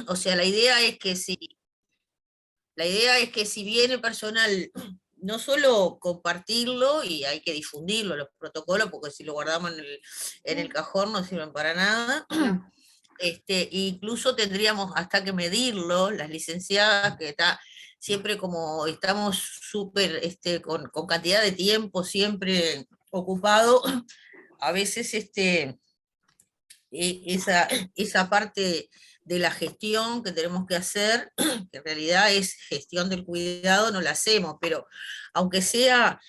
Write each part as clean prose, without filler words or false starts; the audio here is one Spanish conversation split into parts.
O sea, la idea es que si viene personal, no solo compartirlo, y hay que difundirlo, los protocolos, porque si lo guardamos en el cajón no sirven para nada. No. Incluso tendríamos hasta que medirlo, las licenciadas, que está siempre como estamos súper con cantidad de tiempo siempre ocupado, a veces esa parte de la gestión que tenemos que hacer, que en realidad es gestión del cuidado, no la hacemos, pero aunque sea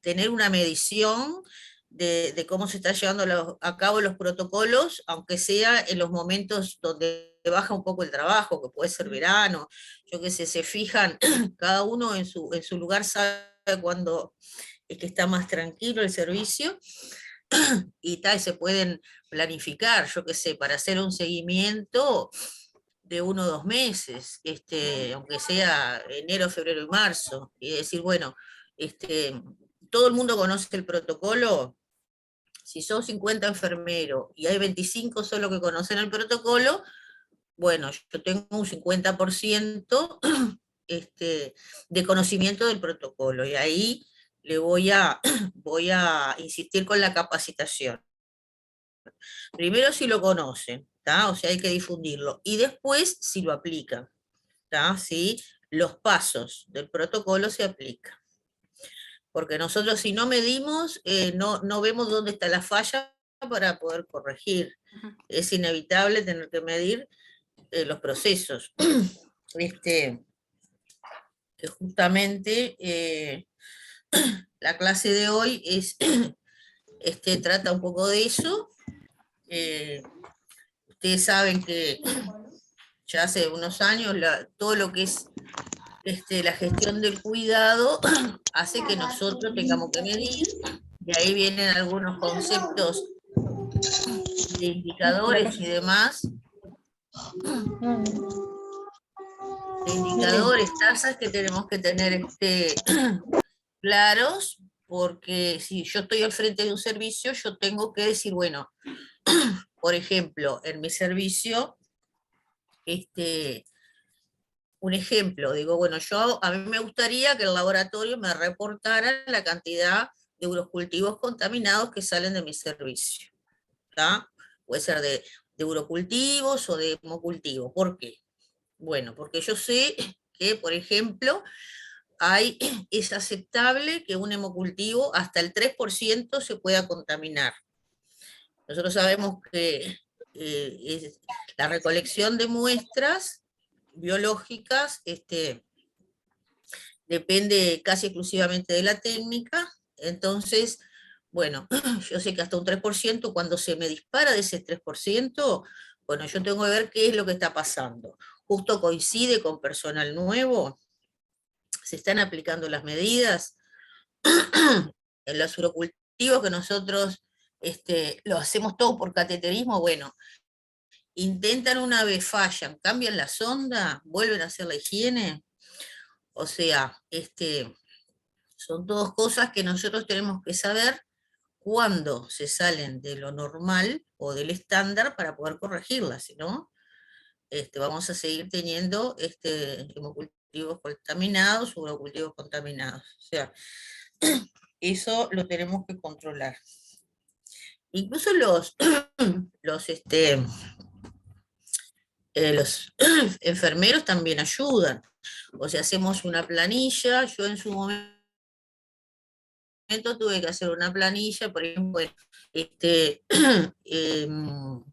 tener una medición de cómo se están llevando a cabo los protocolos, aunque sea en los momentos donde baja un poco el trabajo, que puede ser verano, yo qué sé, se fijan, cada uno en su lugar sabe cuándo es que está más tranquilo el servicio, y tal, se pueden planificar, yo qué sé, para hacer un seguimiento de 1 o 2 meses, aunque sea enero, febrero y marzo, y decir, bueno, todo el mundo conoce el protocolo. Si son 50 enfermeros y hay 25 solo que conocen el protocolo, bueno, yo tengo un 50% de conocimiento del protocolo, y ahí le voy a insistir con la capacitación. Primero si lo conocen, ¿tá? O sea, hay que difundirlo. Y después si lo aplican, ¿tá? Si los pasos del protocolo se aplican. Porque nosotros si no medimos, no vemos dónde está la falla para poder corregir. Es inevitable tener que medir los procesos. Que justamente la clase de hoy trata un poco de eso. Ustedes saben que ya hace unos años todo lo que es la gestión del cuidado hace que nosotros tengamos que medir, y ahí vienen algunos conceptos de indicadores y demás, de indicadores, tasas que tenemos que tener claros, porque si yo estoy al frente de un servicio, yo tengo que decir, bueno, por ejemplo, en mi servicio, un ejemplo, digo, bueno, a mí me gustaría que el laboratorio me reportara la cantidad de urocultivos contaminados que salen de mi servicio, ¿tá? Puede ser de urocultivos o de hemocultivos. ¿Por qué? Bueno, porque yo sé que, por ejemplo, es aceptable que un hemocultivo hasta el 3% se pueda contaminar. Nosotros sabemos que la recolección de muestras biológicas depende casi exclusivamente de la técnica. Entonces, bueno, yo sé que hasta un 3%, cuando se me dispara de ese 3%, bueno, yo tengo que ver qué es lo que está pasando. Justo coincide con personal nuevo, se están aplicando las medidas. En los urocultivos que nosotros lo hacemos todo por cateterismo, bueno, intentan una vez, fallan, cambian la sonda, vuelven a hacer la higiene. O sea, son todas cosas que nosotros tenemos que saber cuándo se salen de lo normal o del estándar para poder corregirlas, si no, vamos a seguir teniendo hemocultivos contaminados, urocultivos contaminados. O sea, eso lo tenemos que controlar. Incluso los enfermeros también ayudan. O sea, hacemos una planilla. Yo en su momento tuve que hacer una planilla, por ejemplo, em,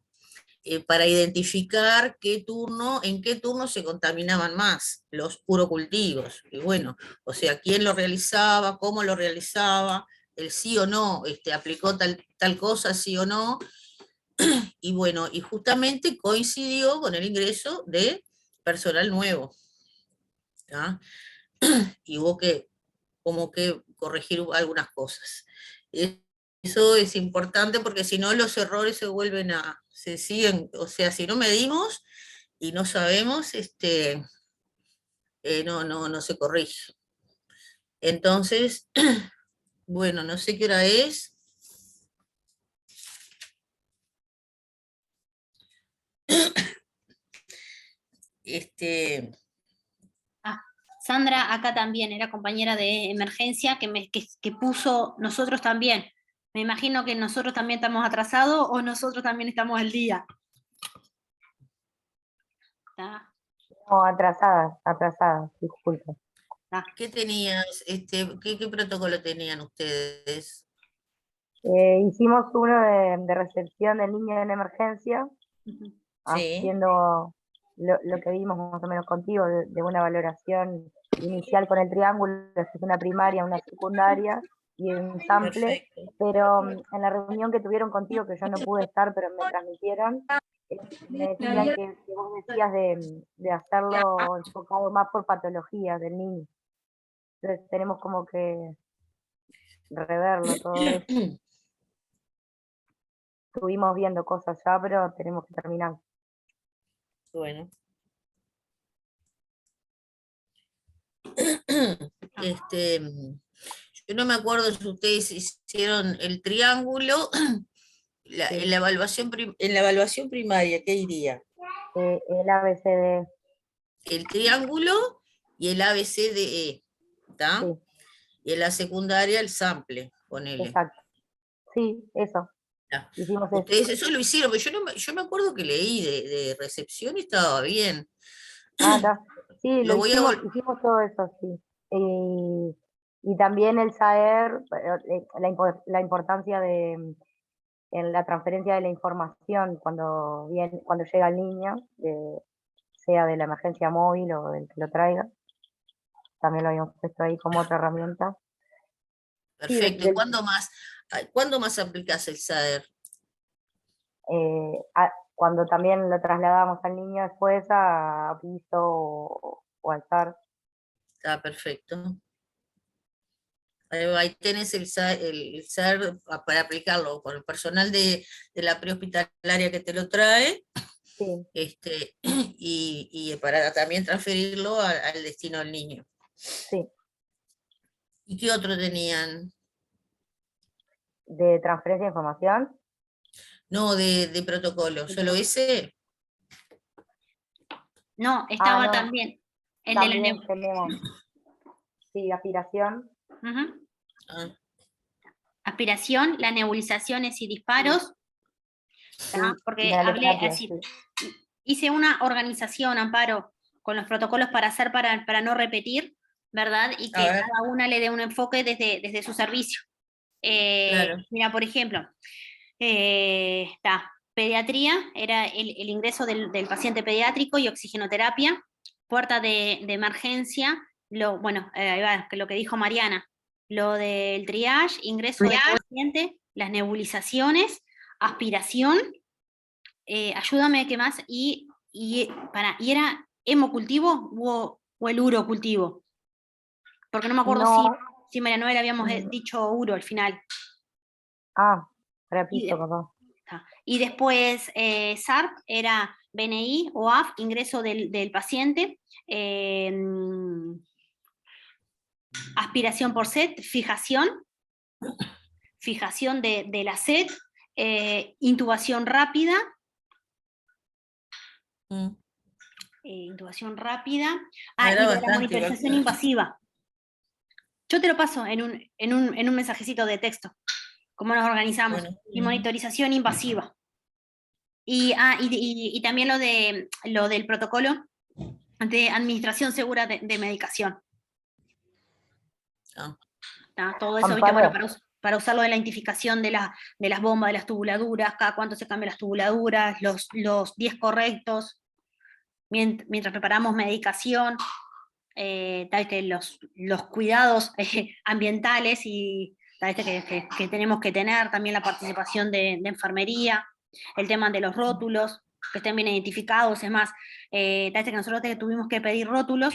para identificar en qué turno se contaminaban más los urocultivos. Y bueno, o sea, quién lo realizaba, cómo lo realizaba, el sí o no, aplicó tal cosa, sí o no. Y bueno, y justamente coincidió con el ingreso de personal nuevo, ¿tá? Y hubo que como que corregir algunas cosas. Eso es importante, porque si no los errores se siguen, o sea, si no medimos y no sabemos, no se corrige. Entonces, bueno, no sé qué hora es. Ah, Sandra acá también era compañera de emergencia que puso nosotros también. Me imagino que nosotros también estamos atrasados o nosotros también estamos al día. ¿Está? No, atrasadas, disculpe. ¿Qué tenías, qué protocolo tenían ustedes? Hicimos uno de recepción del niño en emergencia, Ujú. Sí, haciendo lo que vimos más o menos contigo, de una valoración inicial con el triángulo, que es una primaria, una secundaria y un sample, perfecto. pero en la reunión que tuvieron contigo, que yo no pude estar, pero me transmitieron, me decían que vos decías de hacerlo enfocado más por patologías del niño. Entonces tenemos como que reverlo todo eso. Estuvimos viendo cosas ya, pero tenemos que terminar. Bueno. Yo no me acuerdo si ustedes hicieron el triángulo, Sí. en la evaluación en la evaluación primaria, ¿qué iría? El ABCD, El triángulo y el ABCDE, ¿está? sí, Y en la secundaria el sample, ponele. exacto. Sí, eso, ¿Tá? hicimos eso. Ustedes eso lo hicieron, pero yo me acuerdo que leí de recepción y estaba bien. Ah, está. Sí, lo Lo voy a hicimos, hicimos todo eso, sí. Y también el saber, la importancia en la transferencia de la información cuando llega el niño, sea de la emergencia móvil o del que lo traiga. También lo habíamos puesto ahí como otra herramienta. Sí, perfecto. ¿Y cuándo más aplicás el SAER? cuando también lo trasladamos al niño después a piso o alzar. Está perfecto. Ahí tenés el SAER para aplicarlo con el personal de la prehospitalaria que te lo trae, Sí, y para también transferirlo al destino del niño. sí. ¿Y qué otro tenían? De transferencia de información. No, de protocolo, solo ese. No, Ah, estaba no, también el de la también tenemos, sí, aspiración. Ujú. Ah, Aspiración, las nebulizaciones y Sí, disparos, ¿tá? sí, Porque hablé inhaloterapia, así, sí, hice una organización, Amparo, con los protocolos para hacer para no repetir, ¿verdad? Y a que ver, cada una le dé un enfoque desde su servicio. claro. Mira, por ejemplo, pediatría, era el ingreso del paciente pediátrico y oxigenoterapia, puerta de emergencia, bueno, ahí va, lo que dijo Mariana, lo del triage, ingreso del paciente, las nebulizaciones, aspiración, ayúdame, ¿qué más? ¿Y era hemocultivo o el urocultivo? Porque no me acuerdo no, si Mariana le habíamos mm, dicho uro al final. Y, repito, capaz. y después SARP era BNI o AF, ingreso del paciente, aspiración por set, fijación de la set, intubación rápida, Mm. intubación rápida, Era y de la bastante igual. monitorización invasiva. Yo te lo paso en un mensajecito de texto, cómo nos organizamos, Bueno, y monitorización invasiva. Y también lo del protocolo de administración segura de medicación. ah, Todo eso, ¿viste? Bueno, Amparo, para usarlo de la identificación de las bombas, de las tubuladuras, cada cuánto se cambian las tubuladuras, los 10 correctos, mientras preparamos medicación, tal que los cuidados ambientales y tal que tenemos que tener, también la participación de enfermería, el tema de los rótulos, que estén bien identificados, es más, tal que nosotros tuvimos que pedir rótulos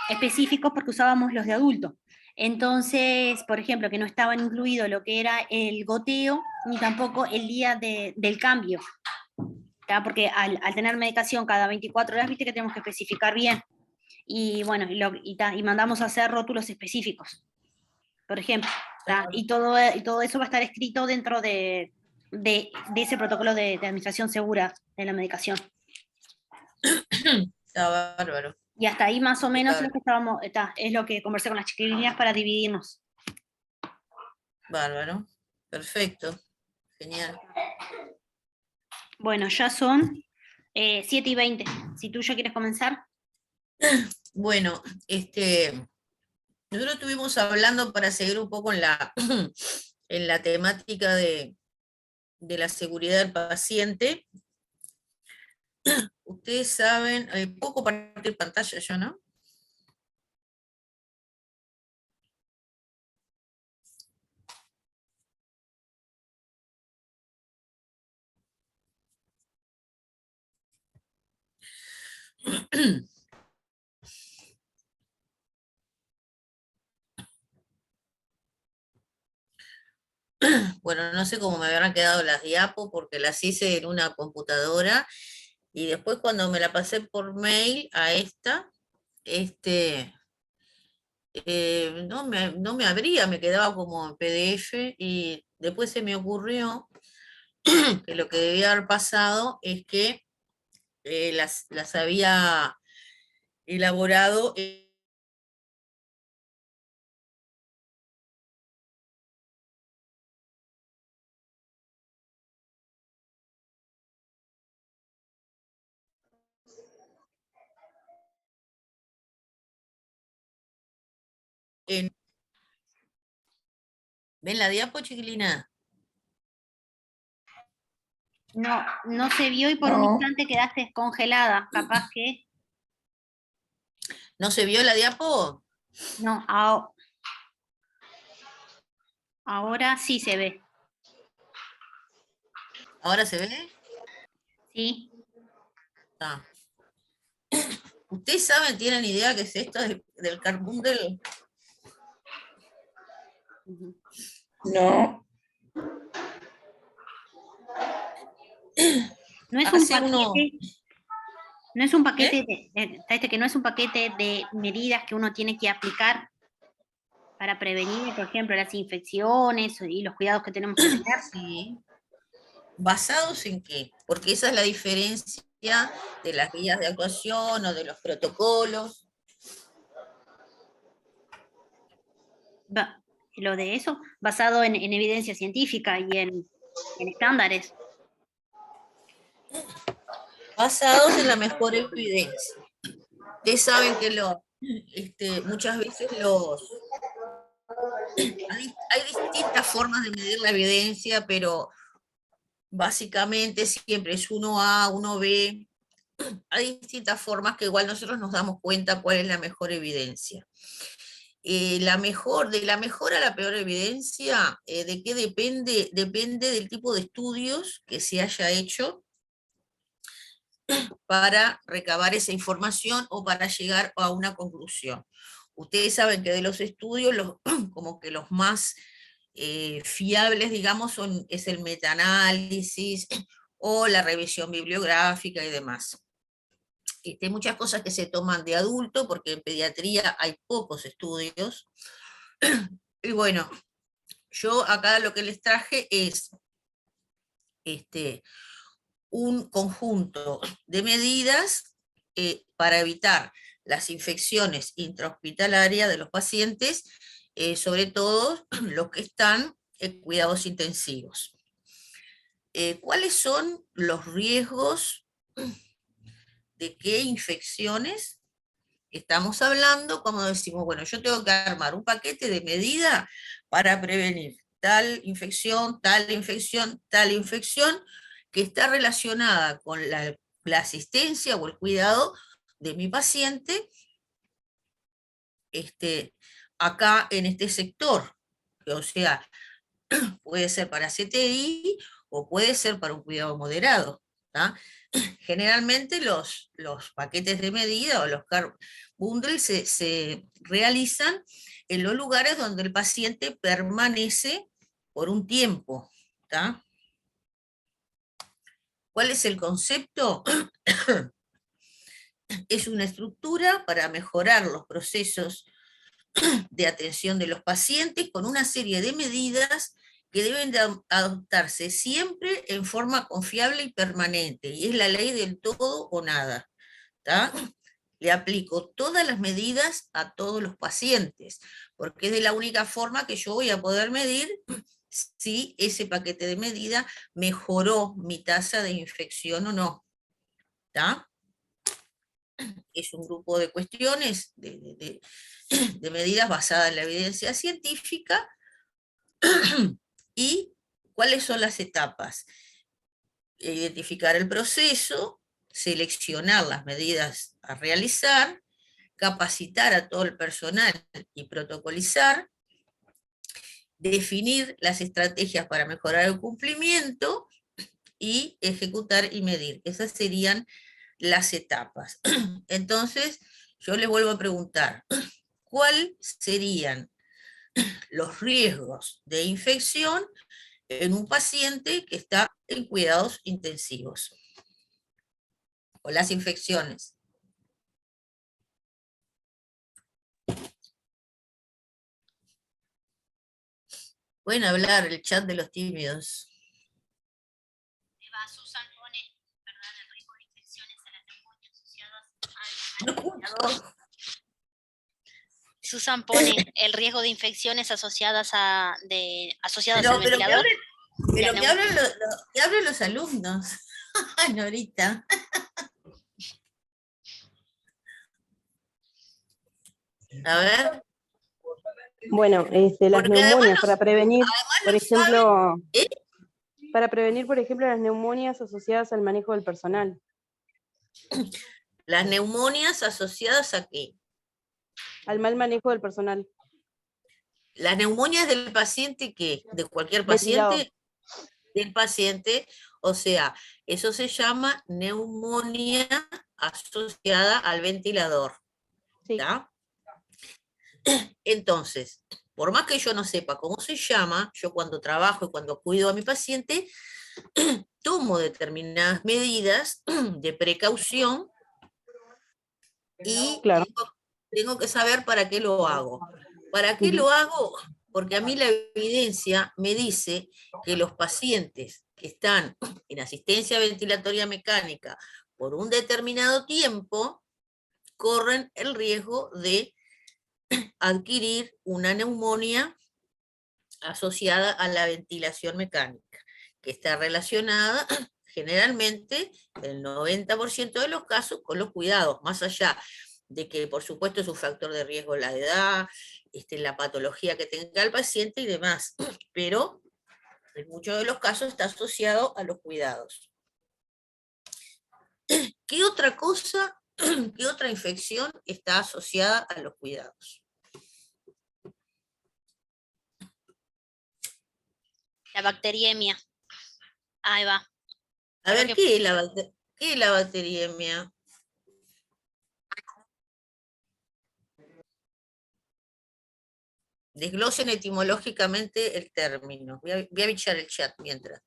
específicos porque usábamos los de adulto. Entonces, por ejemplo, que no estaban incluido lo que era el goteo, ni tampoco el día del cambio, ¿tá? Porque al tener medicación cada 24 horas, viste que tenemos que especificar bien. Y bueno, y mandamos a hacer rótulos específicos, por ejemplo. Y todo eso va a estar escrito dentro de ese protocolo de administración segura de la medicación. Está bárbaro. Y hasta ahí más o menos es lo Claro. que estábamos, es lo que conversé con las chiquilinas para dividirnos. Bárbaro. Perfecto. Genial. Bueno, ya son 7:20. Si tú ya quieres comenzar. Bueno, nosotros estuvimos hablando para seguir un poco en en la temática de la seguridad del paciente. Ustedes saben, ¿puedo compartir pantalla yo, no? Bueno, no sé cómo me habrán quedado las diapos porque las hice en una computadora y después cuando me la pasé por mail a esta, no me abría, me quedaba como en PDF y después se me ocurrió que lo que debía haber pasado es que las había elaborado en... ¿Ven la diapo, chiquilina? No, no se vio y por un instante quedaste descongelada. Capaz que. ¿No se vio la diapo? No, ahora sí se ve. ¿Ahora se ve? Sí. Ah. ¿Ustedes saben, tienen idea qué es esto del Carbundle? No, No es un Hace uno... paquete. No es un paquete ¿Eh? que no es un paquete de medidas que uno tiene que aplicar para prevenir, por ejemplo, las infecciones y los cuidados que tenemos que tener. Sí. ¿Basados en qué? Porque esa es la diferencia de las guías de actuación o de los protocolos. Lo de eso, basado en evidencia científica y en estándares. Basados en la mejor evidencia. Ustedes saben que muchas veces hay distintas formas de medir la evidencia, pero básicamente siempre es 1A, 1B. Hay distintas formas que igual nosotros nos damos cuenta cuál es la mejor evidencia. De la mejor a la peor evidencia, ¿de qué depende? Depende del tipo de estudios que se haya hecho para recabar esa información o para llegar a una conclusión. Ustedes saben que de los estudios, como que los más fiables, digamos, es el metaanálisis o la revisión bibliográfica y demás. Hay muchas cosas que se toman de adulto, porque en pediatría hay pocos estudios. Y bueno, yo acá lo que les traje es un conjunto de medidas para evitar las infecciones intrahospitalarias de los pacientes, sobre todo los que están en cuidados intensivos. ¿Cuáles son los riesgos de qué infecciones estamos hablando? Como decimos, bueno, yo tengo que armar un paquete de medidas para prevenir tal infección, tal infección, tal infección, que está relacionada con la asistencia o el cuidado de mi paciente acá en este sector. O sea, puede ser para CTI o puede ser para un cuidado moderado. ¿tá? Generalmente los paquetes de medida o los car bundles se realizan en los lugares donde el paciente permanece por un tiempo. ¿tá? ¿Cuál es el concepto? Es una estructura para mejorar los procesos de atención de los pacientes con una serie de medidas que deben de adoptarse siempre en forma confiable y permanente, y es la ley del todo o nada. ¿tá? le aplico todas las medidas a todos los pacientes, porque es de la única forma que yo voy a poder medir si ese paquete de medida mejoró mi tasa de infección o no. ¿Está? Es un grupo de cuestiones, de medidas basadas en la evidencia científica. ¿Y cuáles son las etapas? Identificar el proceso, seleccionar las medidas a realizar, capacitar a todo el personal y protocolizar, definir las estrategias para mejorar el cumplimiento y ejecutar y medir. Esas serían las etapas. Entonces, yo les vuelvo a preguntar, ¿cuáles serían los riesgos de infección en un paciente que está en cuidados intensivos? O las infecciones. Pueden hablar, el chat de los tímidos. Susan pone, ¿verdad?, el riesgo de infecciones a las neumonias asociadas No escucho. Susan pone el riesgo de infecciones asociadas asociadas Pero, al pero ventilador. que hablen los alumnos. Norita. A ver. Bueno, las Porque neumonias, para prevenir, por lo ejemplo, saben, ¿eh? para prevenir, por ejemplo, las neumonias asociadas al manejo del personal. Las neumonias asociadas a qué? Al mal manejo del personal. Las neumonias del paciente, ¿qué? De cualquier Ventilado. paciente, del paciente, o sea, eso se llama neumonía asociada al ventilador. Sí. ¿Tá? Entonces, por más que yo no sepa cómo se llama, yo cuando trabajo y cuando cuido a mi paciente, tomo determinadas medidas de precaución y Claro. tengo que saber para qué lo hago. ¿Para qué lo hago? Porque a mí la evidencia me dice que los pacientes que están en asistencia ventilatoria mecánica por un determinado tiempo corren el riesgo de adquirir una neumonía asociada a la ventilación mecánica, que está relacionada generalmente, en el 90% de los casos, con los cuidados, más allá de que por supuesto es un factor de riesgo la edad, la patología que tenga el paciente y demás, pero en muchos de los casos está asociado a los cuidados. ¿Qué otra cosa, qué otra infección está asociada a los cuidados? La bacteriemia. Ahí va. A ver, ¿qué es la bacteriemia? Desglosen etimológicamente el término. Voy a bichar el chat mientras.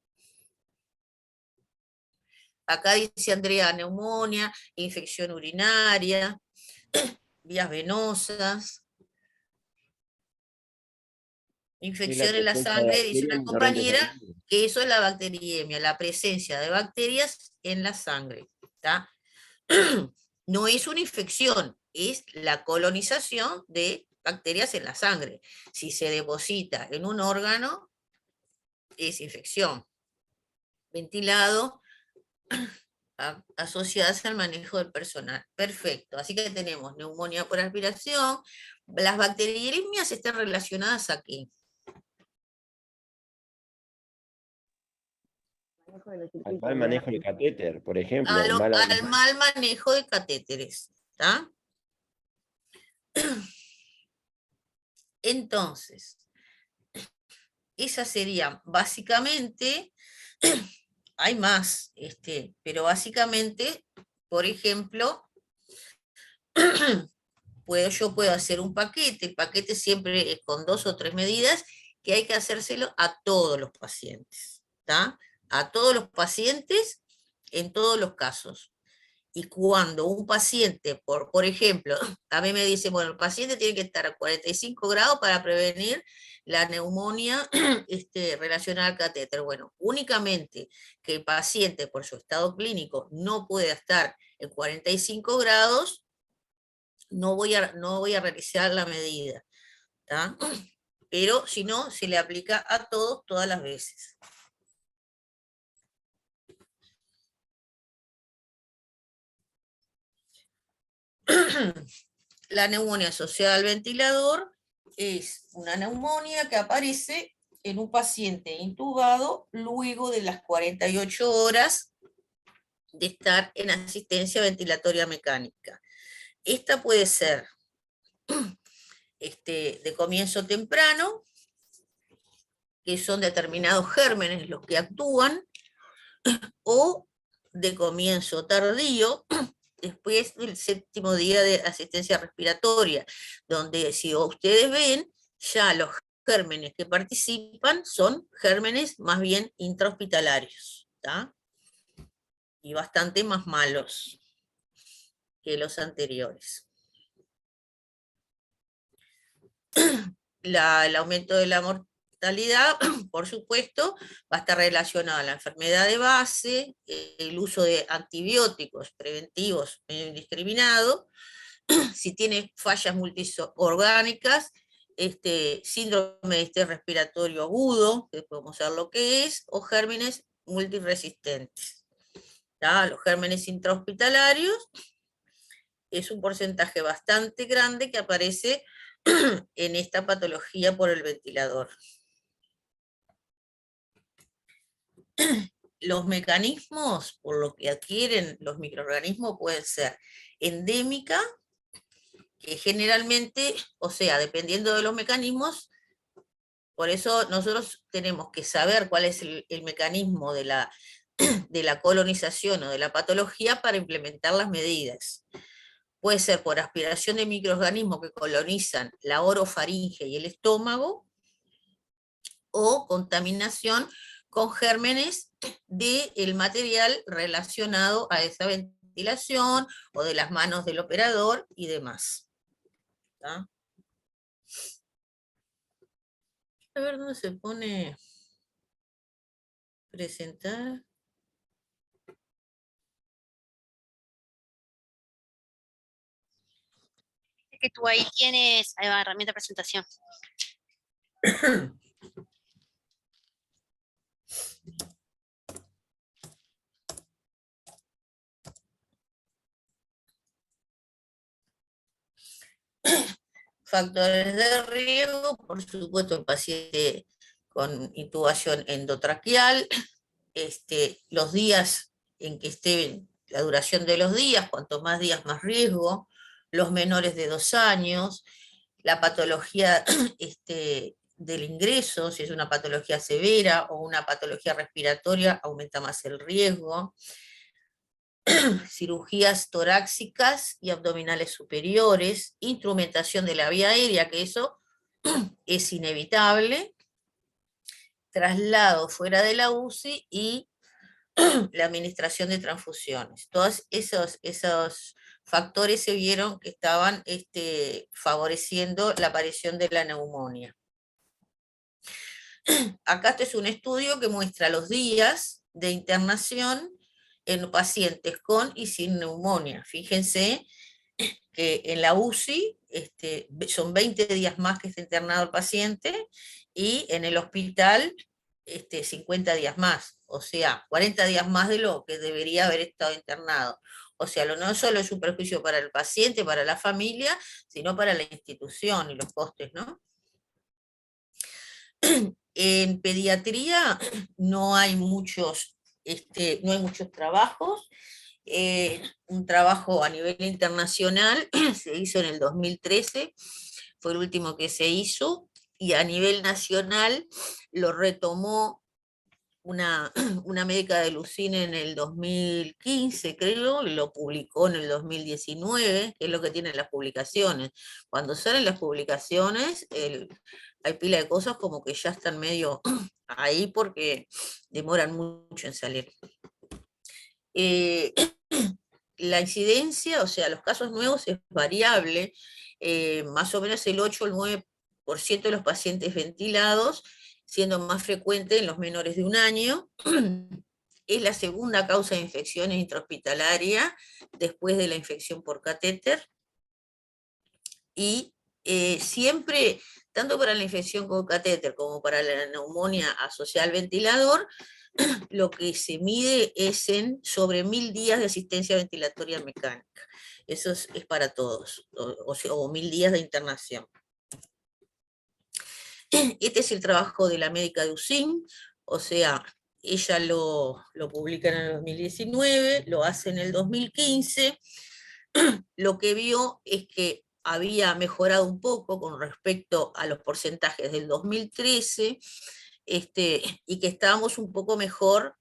Acá dice Andrea, neumonía, infección urinaria, vías venosas, infección en la sangre, dice una compañera que eso es la bacteriemia, la presencia de bacterias en la sangre. ¿Tá? No es una infección, es la colonización de bacterias en la sangre. Si se deposita en un órgano, es infección. Ventilado, asociadas al manejo del personal. Perfecto, así que tenemos neumonía por aspiración. Las bacteriemias están relacionadas a qué? Al mal manejo del catéter, por ejemplo. Al mal manejo de catéteres. ¿Tá? Entonces, esas serían básicamente, hay más, pero básicamente, por ejemplo, yo puedo hacer un paquete, el paquete siempre es con 2 o 3 medidas, que hay que hacérselo a todos los pacientes, ¿tá? A todos los pacientes, en todos los casos. Y cuando un paciente, por ejemplo, a mí me dice, bueno, el paciente tiene que estar a 45 grados para prevenir la neumonía relacionada al catéter. Bueno, únicamente que el paciente por su estado clínico no pueda estar en 45 grados, no voy a realizar la medida, ¿tá? Pero si no, se le aplica a todos todas las veces. La neumonía asociada al ventilador es una neumonía que aparece en un paciente intubado luego de las 48 horas de estar en asistencia ventilatoria mecánica. Esta puede ser de comienzo temprano, que son determinados gérmenes los que actúan, o de comienzo tardío, después del 7º día de asistencia respiratoria, donde si ustedes ven, ya los gérmenes que participan son gérmenes más bien intrahospitalarios, ¿tá? Y bastante más malos que los anteriores. El aumento de la mortalidad, por supuesto, va a estar relacionado a la enfermedad de base, el uso de antibióticos preventivos indiscriminado, si tiene fallas multiorgánicas, síndrome de estrés respiratorio agudo, que podemos saber lo que es, o gérmenes multiresistentes. ¿Tá? Los gérmenes intrahospitalarios es un porcentaje bastante grande que aparece en esta patología por el ventilador. Los mecanismos por lo que adquieren los microorganismos pueden ser endémica, que generalmente, o sea, dependiendo de los mecanismos, por eso nosotros tenemos que saber cuál es el mecanismo de la colonización o de la patología para implementar las medidas. Puede ser por aspiración de microorganismos que colonizan la orofaringe y el estómago, o contaminación con gérmenes del material relacionado a esa ventilación, o de las manos del operador y demás. ¿Tá? A ver dónde se pone presentar. Que tú ahí tienes, ahí va, herramienta de presentación. Factores de riesgo, por supuesto, el paciente con intubación endotraqueal, los días en que esté, la duración de los días, cuanto más días más riesgo, los menores de 2 años, la patología del ingreso, si es una patología severa o una patología respiratoria, aumenta más el riesgo. Cirugías torácicas y abdominales superiores, instrumentación de la vía aérea, que eso es inevitable, traslado fuera de la UCI y la administración de transfusiones. Todos esos factores se vieron que estaban favoreciendo la aparición de la neumonía. Acá este es un estudio que muestra los días de internación en pacientes con y sin neumonía. Fíjense que en la UCI son 20 días más que está internado el paciente, y en el hospital 50 días más, o sea, 40 días más de lo que debería haber estado internado. O sea, no solo es un perjuicio para el paciente, para la familia, sino para la institución y los costes, ¿no? En pediatría no hay muchos trabajos. Un trabajo a nivel internacional se hizo en el 2013, fue el último que se hizo, y a nivel nacional lo retomó una médica de Lucine en el 2015, creo, y lo publicó en el 2019, que es lo que tienen las publicaciones. Cuando salen las publicaciones, hay pila de cosas como que ya están medio ahí porque demoran mucho en salir. La incidencia, o sea, los casos nuevos es variable, más o menos el 8 o el 9% de los pacientes ventilados, siendo más frecuente en los menores de 1 año. Es la segunda causa de infecciones intrahospitalaria después de la infección por catéter. y siempre, tanto para la infección con catéter como para la neumonía asociada al ventilador, lo que se mide es sobre 1000 días de asistencia ventilatoria mecánica. Eso es para todos, o 1000 días de internación. Este es el trabajo de la médica de USIN, o sea, ella lo publica en el 2019, lo hace en el 2015. Lo que vio es que había mejorado un poco con respecto a los porcentajes del 2013, y que estábamos un poco mejor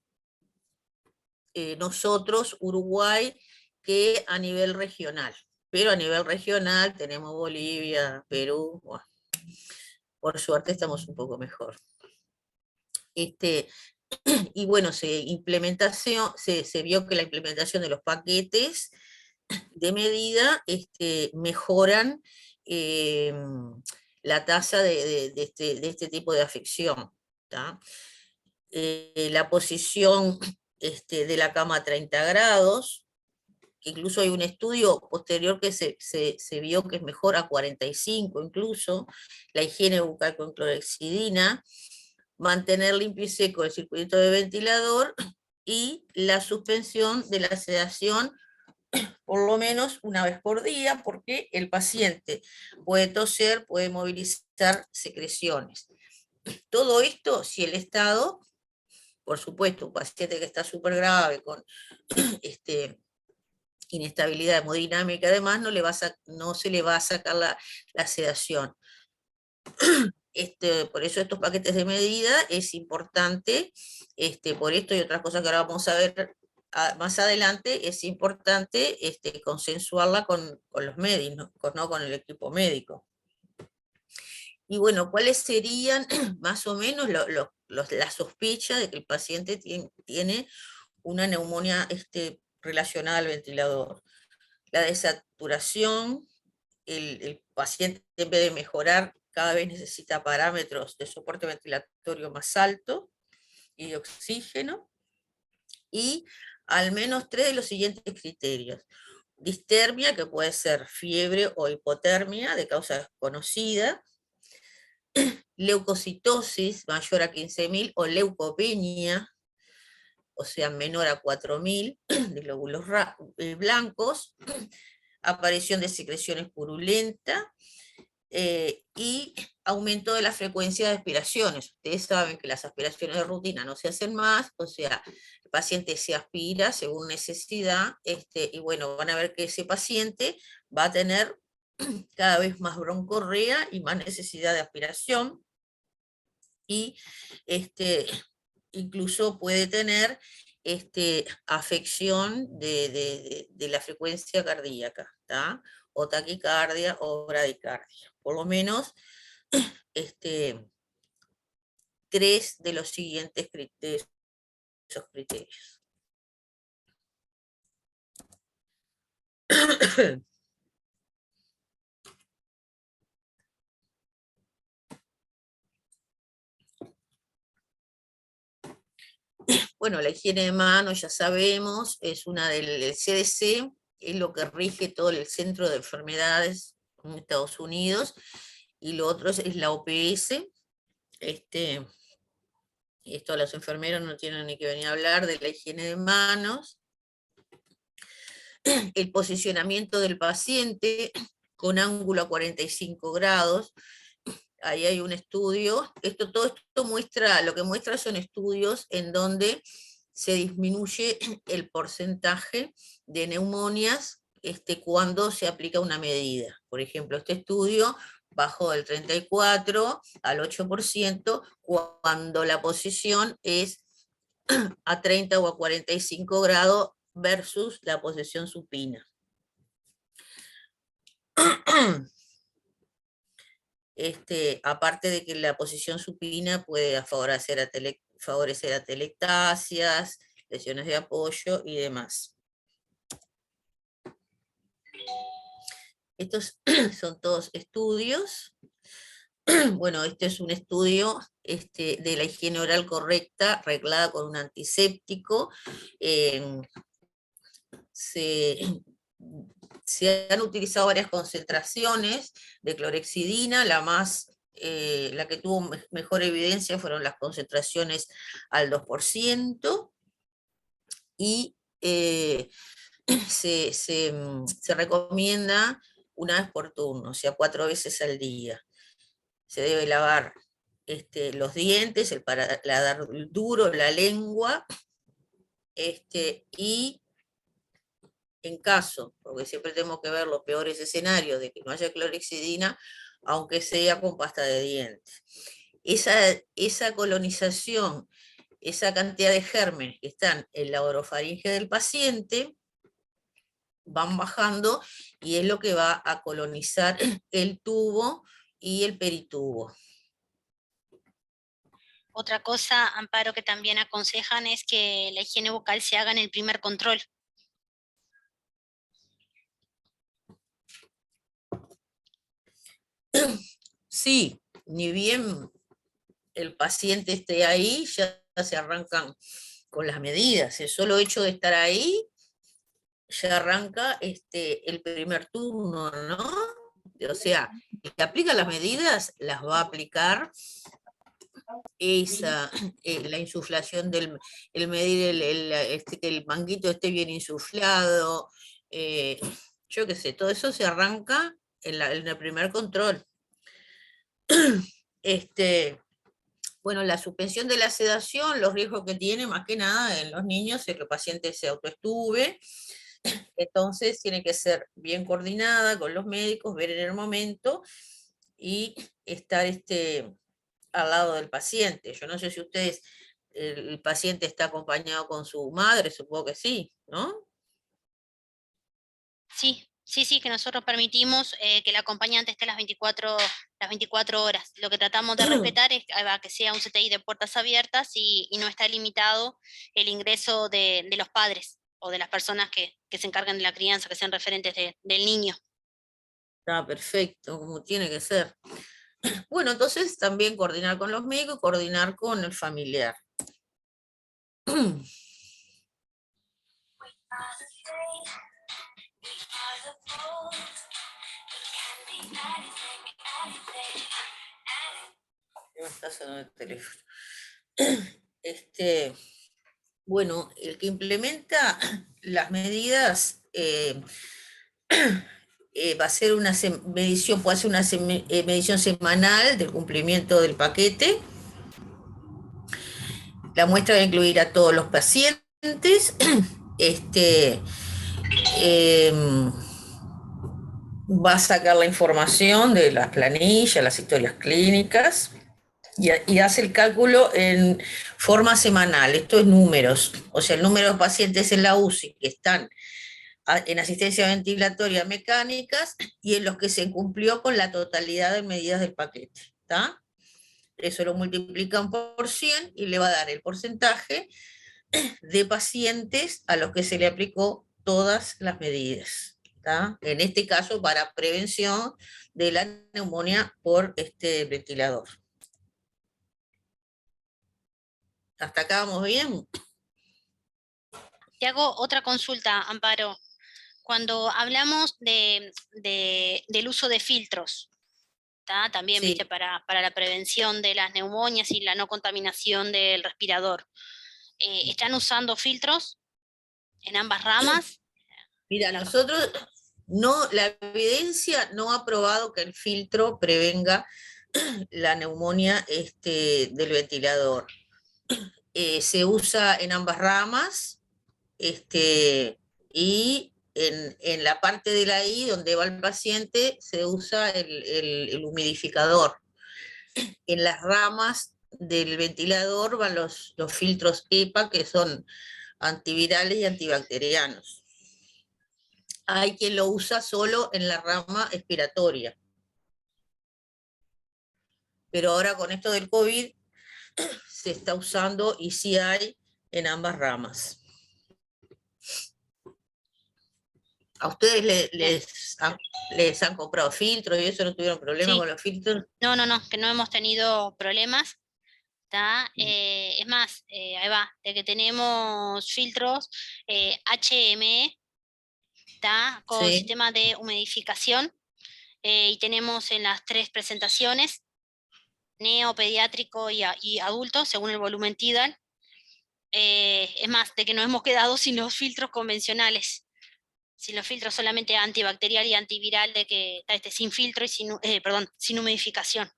nosotros, Uruguay, que a nivel regional. Pero a nivel regional tenemos Bolivia, Perú, bueno, por suerte estamos un poco mejor. Y bueno, se vio que la implementación de los paquetes de medida mejoran la tasa de este tipo de afección. La posición de la cama a 30 grados, incluso hay un estudio posterior que se vio que es mejor a 45 incluso, la higiene bucal con clorhexidina, mantener limpio y seco el circuito de ventilador y la suspensión de la sedación por lo menos una vez por día, porque el paciente puede toser, puede movilizar secreciones. Todo esto, si el estado, por supuesto, un paciente que está súper grave, con inestabilidad hemodinámica, además, no se le va a sacar la sedación. Por eso estos paquetes de medida es importante, por esto y otras cosas que ahora vamos a ver más adelante, es importante consensuarla con los médicos, ¿no? Con el equipo médico. Y bueno, ¿cuáles serían más o menos la sospecha de que el paciente tiene una neumonía relacionada al ventilador? La desaturación, el paciente en vez de mejorar cada vez necesita parámetros de soporte ventilatorio más alto y de oxígeno, y al menos 3 de los siguientes criterios: distermia, que puede ser fiebre o hipotermia de causa desconocida, leucocitosis mayor a 15.000 o leucopenia, o sea, menor a 4.000 de glóbulos blancos, aparición de secreciones purulentas, y aumento de la frecuencia de aspiraciones. Ustedes saben que las aspiraciones de rutina no se hacen más, o sea, el paciente se aspira según necesidad, y bueno, van a ver que ese paciente va a tener cada vez más broncorrea y más necesidad de aspiración, y incluso puede tener afección de la frecuencia cardíaca, ¿tá? O taquicardia o bradicardia. Por lo menos 3 de los siguientes criterios. Esos criterios. Bueno, la higiene de manos, ya sabemos, es una del CDC, es lo que rige todo el Centro de Enfermedades en Estados Unidos, y lo otro es la OPS. Esto los enfermeros no tienen ni que venir a hablar de la higiene de manos. El posicionamiento del paciente con ángulo a 45 grados. Ahí hay un estudio. Todo esto muestra, lo que muestra son estudios en donde se disminuye el porcentaje de neumonias cuando se aplica una medida. Por ejemplo, este estudio bajó del 34 al 8% cuando la posición es a 30 o a 45 grados versus la posición supina. Aparte de que la posición supina puede favorecer atelectasias, lesiones de apoyo y demás. Estos son todos estudios. Bueno, este es un estudio de la higiene oral correcta, reglada con un antiséptico. Se se han utilizado varias concentraciones de clorexidina, la que tuvo mejor evidencia fueron las concentraciones al 2%, y se recomienda una vez por turno, o sea, 4 veces al día. Se debe lavar los dientes, el paladar duro, la lengua, y en caso, porque siempre tenemos que ver los peores escenarios de que no haya clorexidina, aunque sea con pasta de dientes. Esa colonización, esa cantidad de gérmenes que están en la orofaringe del paciente, van bajando y es lo que va a colonizar el tubo y el peritubo. Otra cosa, Amparo, que también aconsejan es que la higiene bucal se haga en el primer control. Sí, ni bien el paciente esté ahí, ya se arrancan con las medidas. El solo hecho de estar ahí, ya arranca el primer turno, ¿no? O sea, el que aplica las medidas, las va a aplicar la insuflación el medir que el manguito esté bien insuflado, yo qué sé, todo eso se arranca en el primer control. Bueno, la suspensión de la sedación, los riesgos que tiene, más que nada en los niños, es que el paciente se autoestube, entonces tiene que ser bien coordinada con los médicos, ver en el momento y estar al lado del paciente. Yo no sé si ustedes, el paciente está acompañado con su madre, supongo que sí, ¿no? Sí, que nosotros permitimos que el acompañante esté las 24 horas. Lo que tratamos de respetar es que sea un CTI de puertas abiertas y no está limitado el ingreso de los padres o de las personas que se encargan de la crianza, que sean referentes del niño. Está perfecto, como tiene que ser. Bueno, entonces también coordinar con los médicos, coordinar con el familiar. Me está sonando el teléfono. Bueno, el que implementa las medidas va a ser una medición, puede ser una medición semanal del cumplimiento del paquete. La muestra va a incluir a todos los pacientes. Va a sacar la información de las planillas, las historias clínicas, y hace el cálculo en forma semanal. Esto es números, o sea, el número de pacientes en la UCI que están en asistencia ventilatoria mecánicas y en los que se cumplió con la totalidad de medidas del paquete. ¿Está? Eso lo multiplican por 100 y le va a dar el porcentaje de pacientes a los que se le aplicó todas las medidas. ¿Está? En este caso, para prevención de la neumonía por ventilador. ¿Hasta acá vamos bien? Te hago otra consulta, Amparo. Cuando hablamos del uso de filtros, también, Sí. viste, para la prevención de las neumonias y la no contaminación del respirador, ¿están usando filtros en ambas ramas? Mira, nosotros la evidencia no ha probado que el filtro prevenga la neumonía del ventilador. Se usa en ambas ramas, y en la parte de la I donde va el paciente se usa el humidificador. En las ramas del ventilador van los filtros EPA, que son antivirales y antibacterianos. Hay quien lo usa solo en la rama expiratoria. Pero ahora con esto del COVID se está usando y sí hay en ambas ramas. ¿A ustedes les han comprado filtros y eso no tuvieron problema Sí. con los filtros? No, que no hemos tenido problemas. Es más, ahí va, de que tenemos filtros HME, ¿tá? Con Sí. sistema de humidificación, y tenemos en las 3 presentaciones, neo, pediátrico y adulto, según el volumen Tidal. Es más, de que nos hemos quedado sin los filtros convencionales, sin los filtros solamente antibacterial y antiviral, de que está sin filtro y sin humidificación.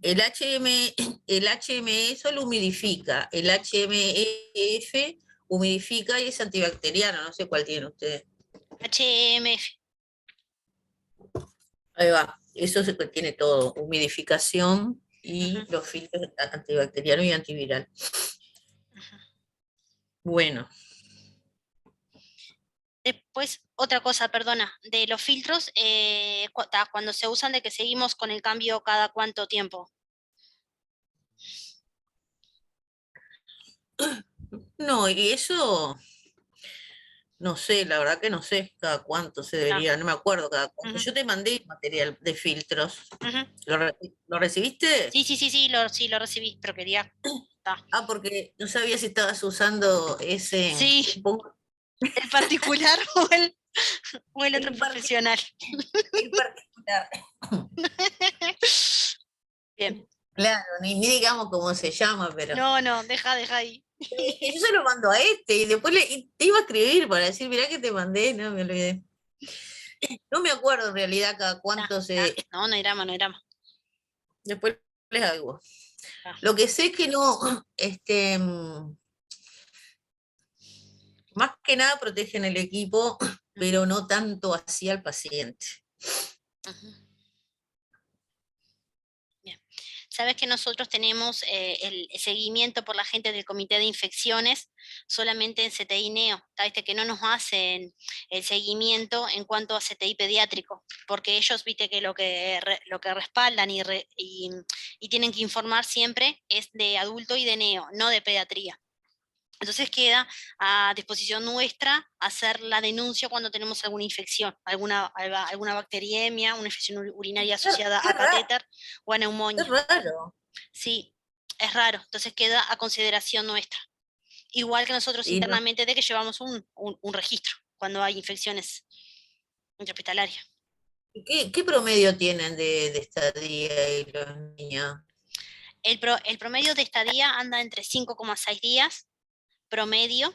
El HME solo humidifica, el HMEF humidifica y es antibacteriano, no sé cuál tiene usted. HMF. Ahí va, eso tiene todo, humidificación y Ujú. los filtros antibacteriano y antiviral. Bueno. Después, otra cosa, perdona, de los filtros, cuando se usan, de que seguimos con el cambio cada cuánto tiempo. No, y eso, no sé, la verdad que no sé cada cuánto se debería, no me acuerdo cada cuánto. Ujú. Yo te mandé material de filtros. Ujú. ¿Lo recibiste? Sí, lo recibí, pero quería. Ah, porque no sabía si estabas usando ese, Sí, supongo, el particular o el otro el profesional. el particular. Bien. Claro, ni digamos cómo se llama, pero No, deja ahí. yo se lo mando a este y después y te iba a escribir para decir, mirá que te mandé, no me olvidé. No me acuerdo en realidad cada cuánto se. No hay drama, no hay drama. Después les hago. Ah. Lo que sé es que no, más que nada protegen el equipo, pero no tanto así al paciente. Ujú. Bien. Sabes que nosotros tenemos el seguimiento por la gente del Comité de Infecciones solamente en CTI Neo, ¿viste? Que no nos hacen el seguimiento en cuanto a CTI pediátrico, porque ellos, viste, que lo que respaldan y tienen que informar siempre es de adulto y de neo, no de pediatría. Entonces queda a disposición nuestra hacer la denuncia cuando tenemos alguna infección, alguna bacteriemia, una infección urinaria asociada Qué a raro, catéter o a qué neumonía. raro. Sí, es raro, entonces queda a consideración nuestra. Igual que nosotros Y no, internamente, de que llevamos un registro cuando hay infecciones intrahospitalarias. ¿qué promedio tienen de estadía y los niños? El promedio de estadía anda entre 5,6 días, promedio.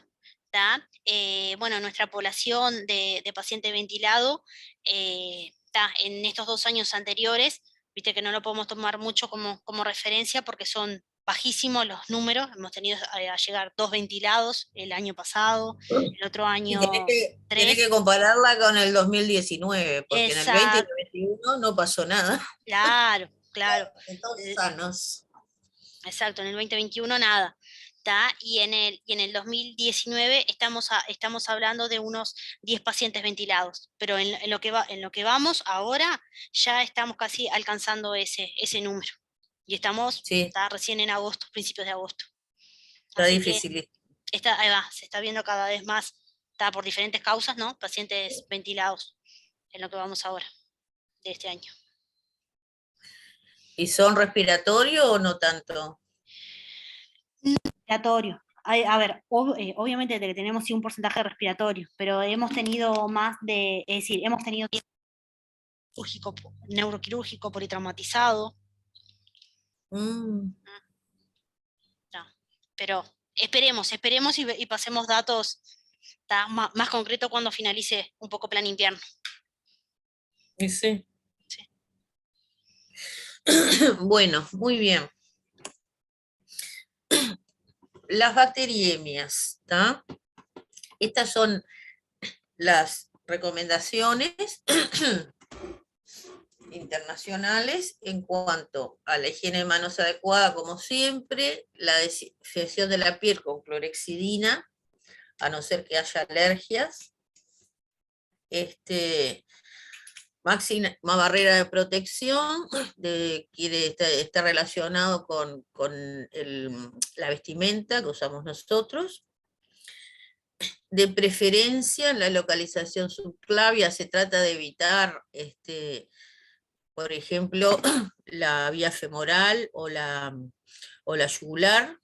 Bueno, nuestra población de paciente ventilado, en estos 2 años anteriores, viste que no lo podemos tomar mucho como referencia porque son bajísimos los números. Hemos tenido a llegar 2 ventilados el año pasado, el otro Y año tenés 3. que compararla con el 2019, porque en el 20 y el Exacto, 21 no pasó nada. claro. Todos sanos. Exacto, en el 2021 nada. Y en el 2019 estamos hablando de unos 10 pacientes ventilados, pero en lo que vamos ahora ya estamos casi alcanzando ese número. Y estamos Sí, recién en agosto, principios de agosto. está Así que difícil. ahí va, se está viendo cada vez más, por diferentes causas, ¿no? Pacientes ventilados en lo que vamos ahora, de este año. ¿Y son respiratorios o no tanto? Respiratorio. A ver, obviamente que tenemos sí un porcentaje respiratorio, pero hemos tenido hemos tenido neuroquirúrgico, politraumatizado, Mm. no, pero esperemos y pasemos datos más concretos cuando finalice un poco plan invierno. Y sí. Sí. Bueno, muy bien. Las bacteriemias, ¿está? Estas son las recomendaciones internacionales en cuanto a la higiene de manos adecuada, como siempre, la desinfección de la piel con clorexidina, a no ser que haya alergias, máxima barrera de protección, está relacionado con la vestimenta que usamos nosotros. De preferencia, en la localización subclavia se trata de evitar, por ejemplo, la vía femoral o la yugular,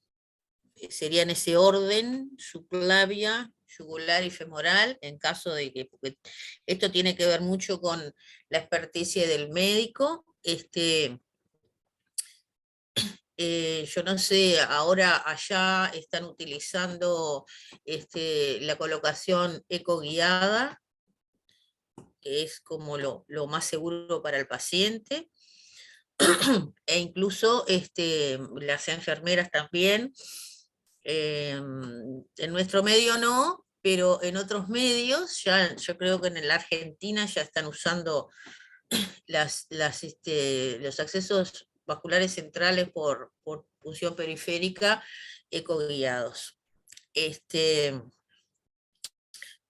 sería en ese orden, subclavia, yugular y femoral, en caso de que, porque esto tiene que ver mucho con la experticia del médico. Yo no sé, ahora allá están utilizando la colocación ecoguiada, que es como lo más seguro para el paciente, e incluso las enfermeras también. En nuestro medio no, pero en otros medios, ya, yo creo que en la Argentina ya están usando los accesos vasculares centrales por punción periférica ecoguiados.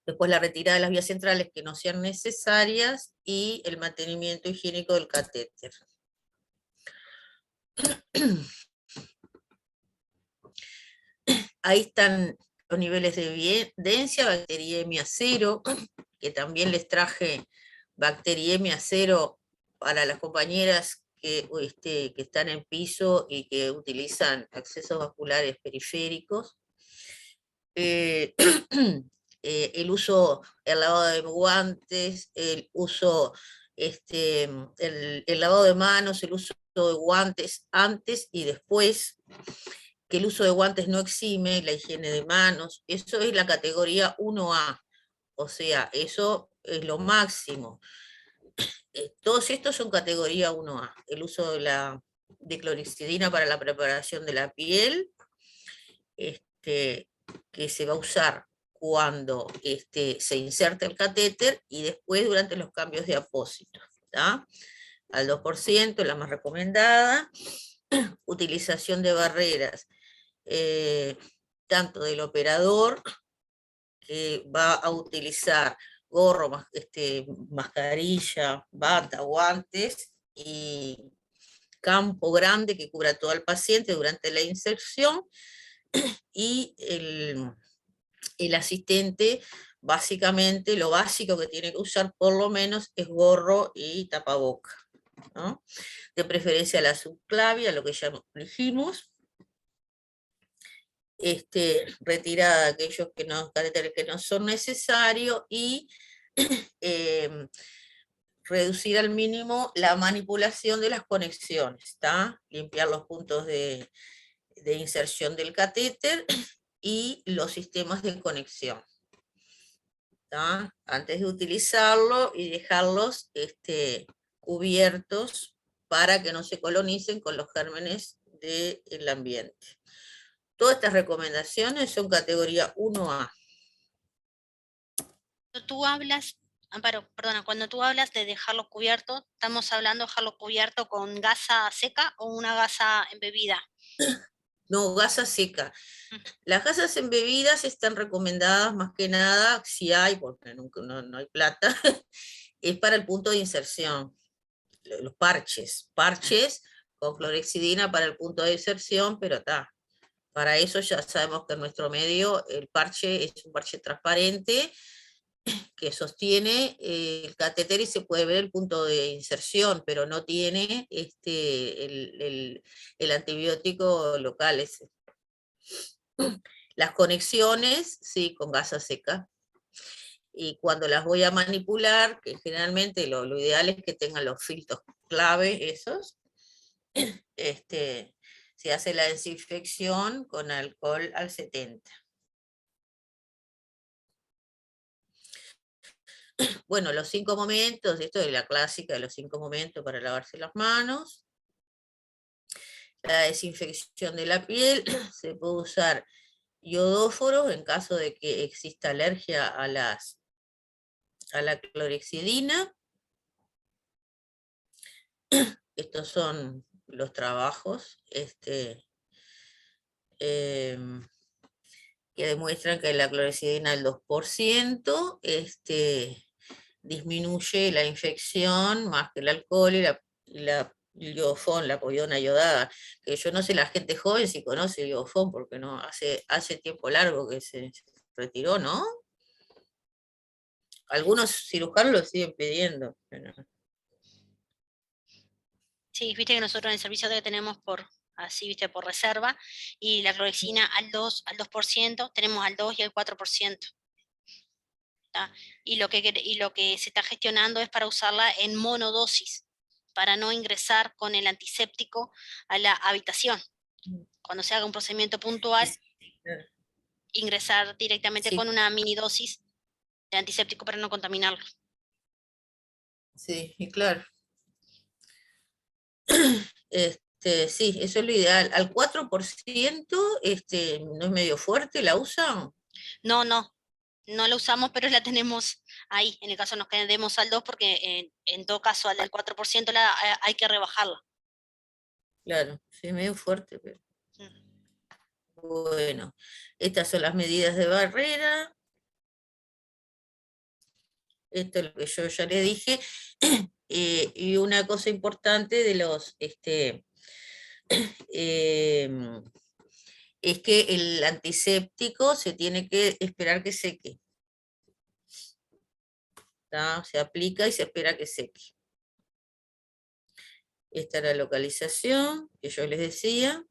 Después la retirada de las vías centrales que no sean necesarias y el mantenimiento higiénico del catéter. Ahí están los niveles de evidencia, bacteriemia 0, que también les traje bacteriemia 0 para las compañeras que están en piso y que utilizan accesos vasculares periféricos. El lavado de guantes, el lavado de manos, el uso de guantes antes y después, que el uso de guantes no exime la higiene de manos, eso es la categoría 1A, o sea, eso es lo máximo. Todos estos son categoría 1A, el uso de clorexidina para la preparación de la piel, que se va a usar cuando se inserta el catéter y después durante los cambios de apósito, ¿tá? Al 2%, la más recomendada. Utilización de barreras, tanto del operador, que va a utilizar gorro, mascarilla, bata, guantes y campo grande que cubra todo el paciente durante la inserción, y el asistente, básicamente, lo básico que tiene que usar por lo menos es gorro y tapaboca, ¿no? De preferencia la subclavia, lo que ya dijimos. Retirada aquellos catéteres que no son necesarios y reducir al mínimo la manipulación de las conexiones, ¿está? Limpiar los puntos de inserción del catéter y los sistemas de conexión, ¿tá? Antes de utilizarlo y dejarlos cubiertos para que no se colonicen con los gérmenes del ambiente. Todas estas recomendaciones son categoría 1A. Cuando tú hablas, Amparo, perdona, cuando tú hablas de dejarlo cubierto, ¿estamos hablando de dejarlo cubierto con gasa seca o una gasa embebida? No, gasa seca. Las gasas embebidas están recomendadas más que nada, si hay, porque no hay plata, es para el punto de inserción. Los parches con clorexidina para el punto de inserción, pero está. Para eso ya sabemos que en nuestro medio el parche es un parche transparente que sostiene el catéter y se puede ver el punto de inserción, pero no tiene el antibiótico local ese. Las conexiones, sí, con gasa seca. Y cuando las voy a manipular, que generalmente lo ideal es que tengan los filtros clave esos, se hace la desinfección con alcohol al 70. Bueno, los 5 momentos, esto es la clásica de los 5 momentos para lavarse las manos. La desinfección de la piel, se puede usar iodóforos en caso de que exista alergia a la clorexidina. Estos son los trabajos que demuestran que la clorexidina del 2% disminuye la infección más que el alcohol y el iodofón, la povidona iodada, que yo no sé la gente joven si conoce el iodofón, porque no hace tiempo largo que se retiró, ¿no? Algunos cirujanos lo siguen pidiendo. Pero... Sí, viste que nosotros en el servicio que tenemos por reserva, y la clorexina al 2%, tenemos al 2 y al 4%. Y lo que se está gestionando es para usarla en monodosis, para no ingresar con el antiséptico a la habitación. Cuando se haga un procedimiento puntual, ingresar directamente Sí, con una mini dosis de antiséptico para no contaminarlo. sí, y claro. Sí, eso es lo ideal. Al 4%, ¿no es medio fuerte? ¿La usan? No la usamos, pero la tenemos ahí. En el caso nos quedemos al 2, porque en todo caso al del 4% hay que rebajarla. Claro, sí, medio fuerte, pero Mm. bueno. Estas son las medidas de barrera. Esto es lo que yo ya le dije. Y una cosa importante de los, em, es que el antiséptico se tiene que esperar que seque. ¿Tá? Se aplica y se espera que seque. Esta es la localización que yo les decía.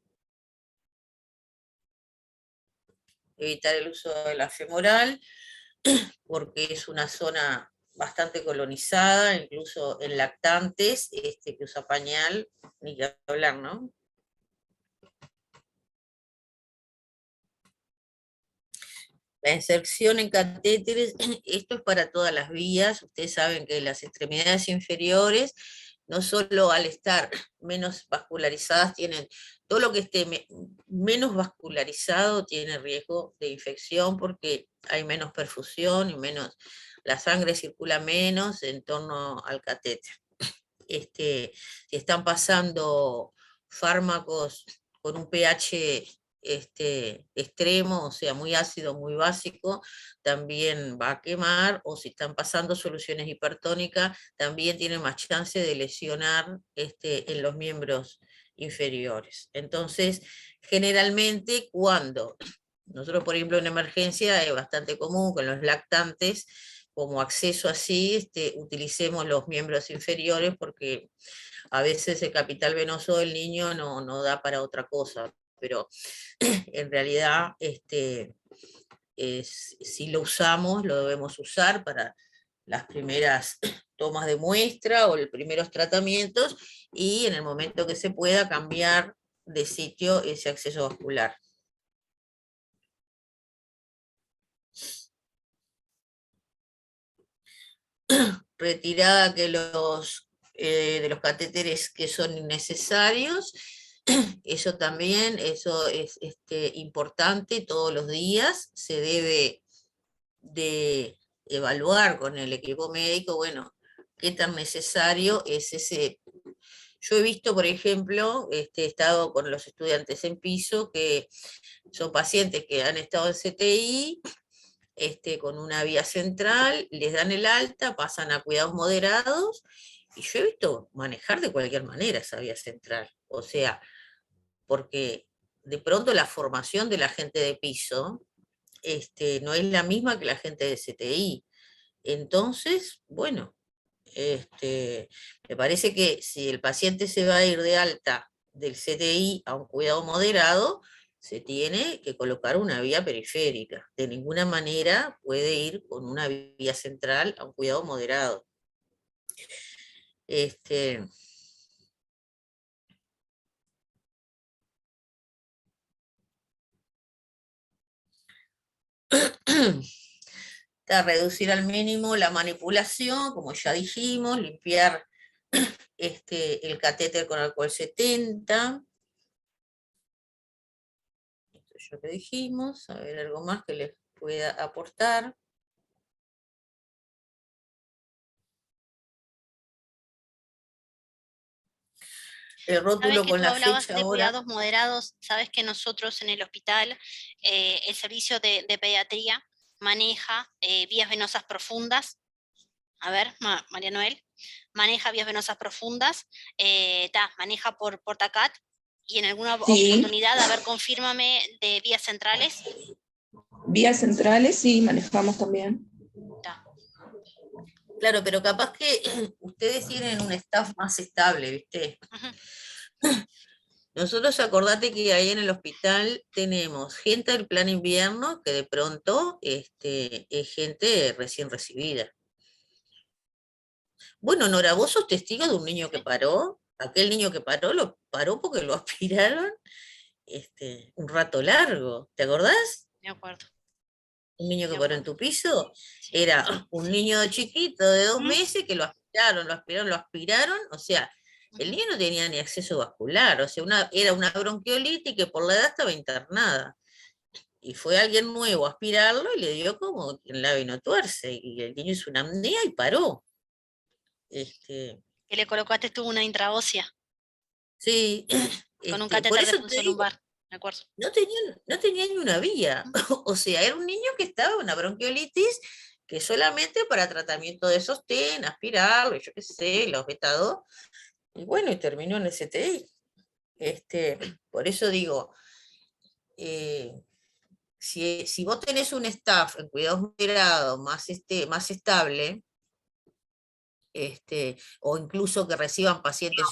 Evitar el uso de la femoral, porque es una zona bastante colonizada, incluso en lactantes, que usa pañal, ni que hablar, ¿no? La inserción en catéteres, esto es para todas las vías. Ustedes saben que las extremidades inferiores, no solo al estar menos vascularizadas, tienen todo lo que esté menos vascularizado tiene riesgo de infección, porque hay menos perfusión y la sangre circula menos en torno al catéter. Si están pasando fármacos con un pH extremo, o sea, muy ácido, muy básico, también va a quemar, o si están pasando soluciones hipertónicas, también tienen más chance de lesionar en los miembros inferiores. Entonces, generalmente cuando nosotros, por ejemplo, en emergencia es bastante común con los lactantes, como acceso así, utilicemos los miembros inferiores, porque a veces el capital venoso del niño no da para otra cosa, pero en realidad si lo usamos, lo debemos usar para las primeras tomas de muestra o los primeros tratamientos, y en el momento que se pueda cambiar de sitio ese acceso vascular. Retirada de los catéteres que son innecesarios. Eso también, eso es importante, todos los días se debe de evaluar con el equipo médico, bueno, qué tan necesario es ese. Yo he visto, por ejemplo, he estado con los estudiantes en piso, que son pacientes que han estado en CTI, con una vía central, les dan el alta, pasan a cuidados moderados, y yo he visto manejar de cualquier manera esa vía central. O sea, porque de pronto la formación de la gente de piso no es la misma que la gente de CTI. Entonces, bueno, me parece que si el paciente se va a ir de alta del CTI a un cuidado moderado, se tiene que colocar una vía periférica. De ninguna manera puede ir con una vía central a un cuidado moderado. Reducir al mínimo la manipulación, como ya dijimos, limpiar el catéter con alcohol 70. Esto ya lo dijimos. A ver, algo más que les pueda aportar. El rótulo con la fecha, de hora. cuidados moderados. Sabes que nosotros en el hospital, el servicio de pediatría maneja vías venosas profundas. A ver, María Noel, maneja vías venosas profundas, maneja por TACAT, y en alguna oportunidad, a ver, confírmame, de vías centrales. Vías centrales sí, manejamos también. Claro, pero capaz que ustedes tienen un staff más estable, ¿viste? Nosotros acordate que ahí en el hospital tenemos gente del plan invierno que de pronto es gente recién recibida. Bueno, Nora, vos sos testigo de un niño que paró. Aquel niño que paró, lo paró porque lo aspiraron un rato largo. ¿Te acordás? Me acuerdo. Un niño que Me paró en acuerdo. tu piso. Sí. Era un niño chiquito de 2 ¿Mm? meses que lo aspiraron. O sea, el niño no tenía ni acceso vascular. O sea, era una bronquiolitis que por la edad estaba internada. Y fue alguien nuevo a aspirarlo y le dio como en la vino tuerce. Y el niño hizo una apnea y paró. Que le colocaste tú una intraósea Sí, con un por catéter de eso te punción digo, lumbar, me acuerdo. no tenía ni una vía. O sea, era un niño que estaba en una bronquiolitis que solamente para tratamiento de sostén, aspirarlo, y yo qué sé, los beta-2, y bueno, y terminó en el CTI. Por eso digo, si vos tenés un staff en cuidados moderados más estable, o incluso que reciban pacientes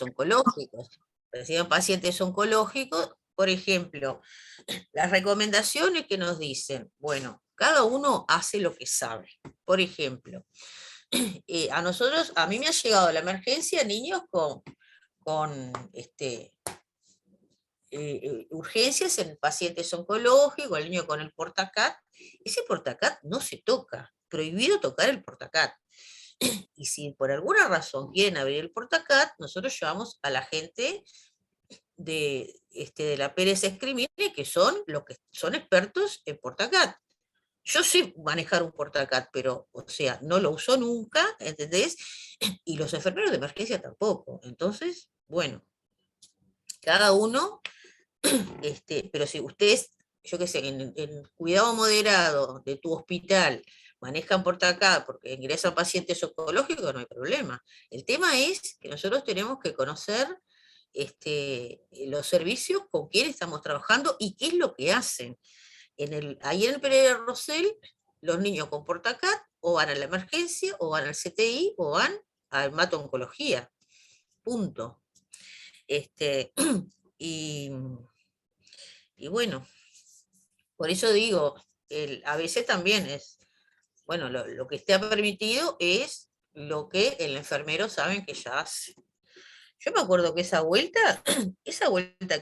oncológicos, por ejemplo, las recomendaciones que nos dicen, bueno, cada uno hace lo que sabe. Por ejemplo, a mí me ha llegado la emergencia niños con urgencias en pacientes oncológicos, el niño con el portacat. Ese portacat no se toca, prohibido tocar el portacat. Y si por alguna razón quieren abrir el portacat, nosotros llevamos a la gente de la Pérez Escrimine, que son los que son expertos en portacat. Yo sé manejar un portacat, pero, o sea, no lo uso nunca, ¿entendés? Y los enfermeros de emergencia tampoco. Entonces, bueno, cada uno, pero si ustedes, yo qué sé, en cuidado moderado de tu hospital manejan portacat porque ingresan pacientes oncológicos, no hay problema. El tema es que nosotros tenemos que conocer los servicios, con quién estamos trabajando y qué es lo que hacen. Ahí en el Pereira Rosell, los niños con portacat o van a la emergencia, o van al CTI, o van al hemato-oncología. Punto. Y bueno, por eso digo, a veces también es, bueno, lo que esté permitido es lo que el enfermero sabe que ya hace. Yo me acuerdo que esa vuelta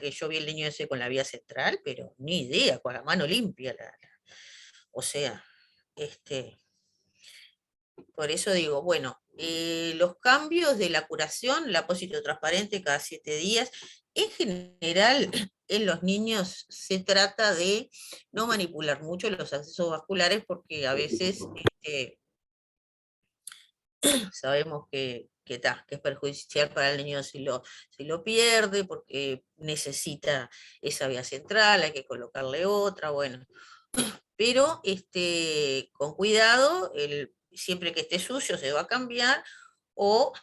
que yo vi el niño ese con la vía central, pero ni idea, con la mano limpia. O sea, por eso digo, bueno, los cambios de la curación, el apósito transparente cada 7 días, en general en los niños se trata de no manipular mucho los accesos vasculares porque a veces sabemos que es perjudicial para el niño si lo pierde, porque necesita esa vía central, hay que colocarle otra, bueno. Pero con cuidado, siempre que esté sucio se va a cambiar, o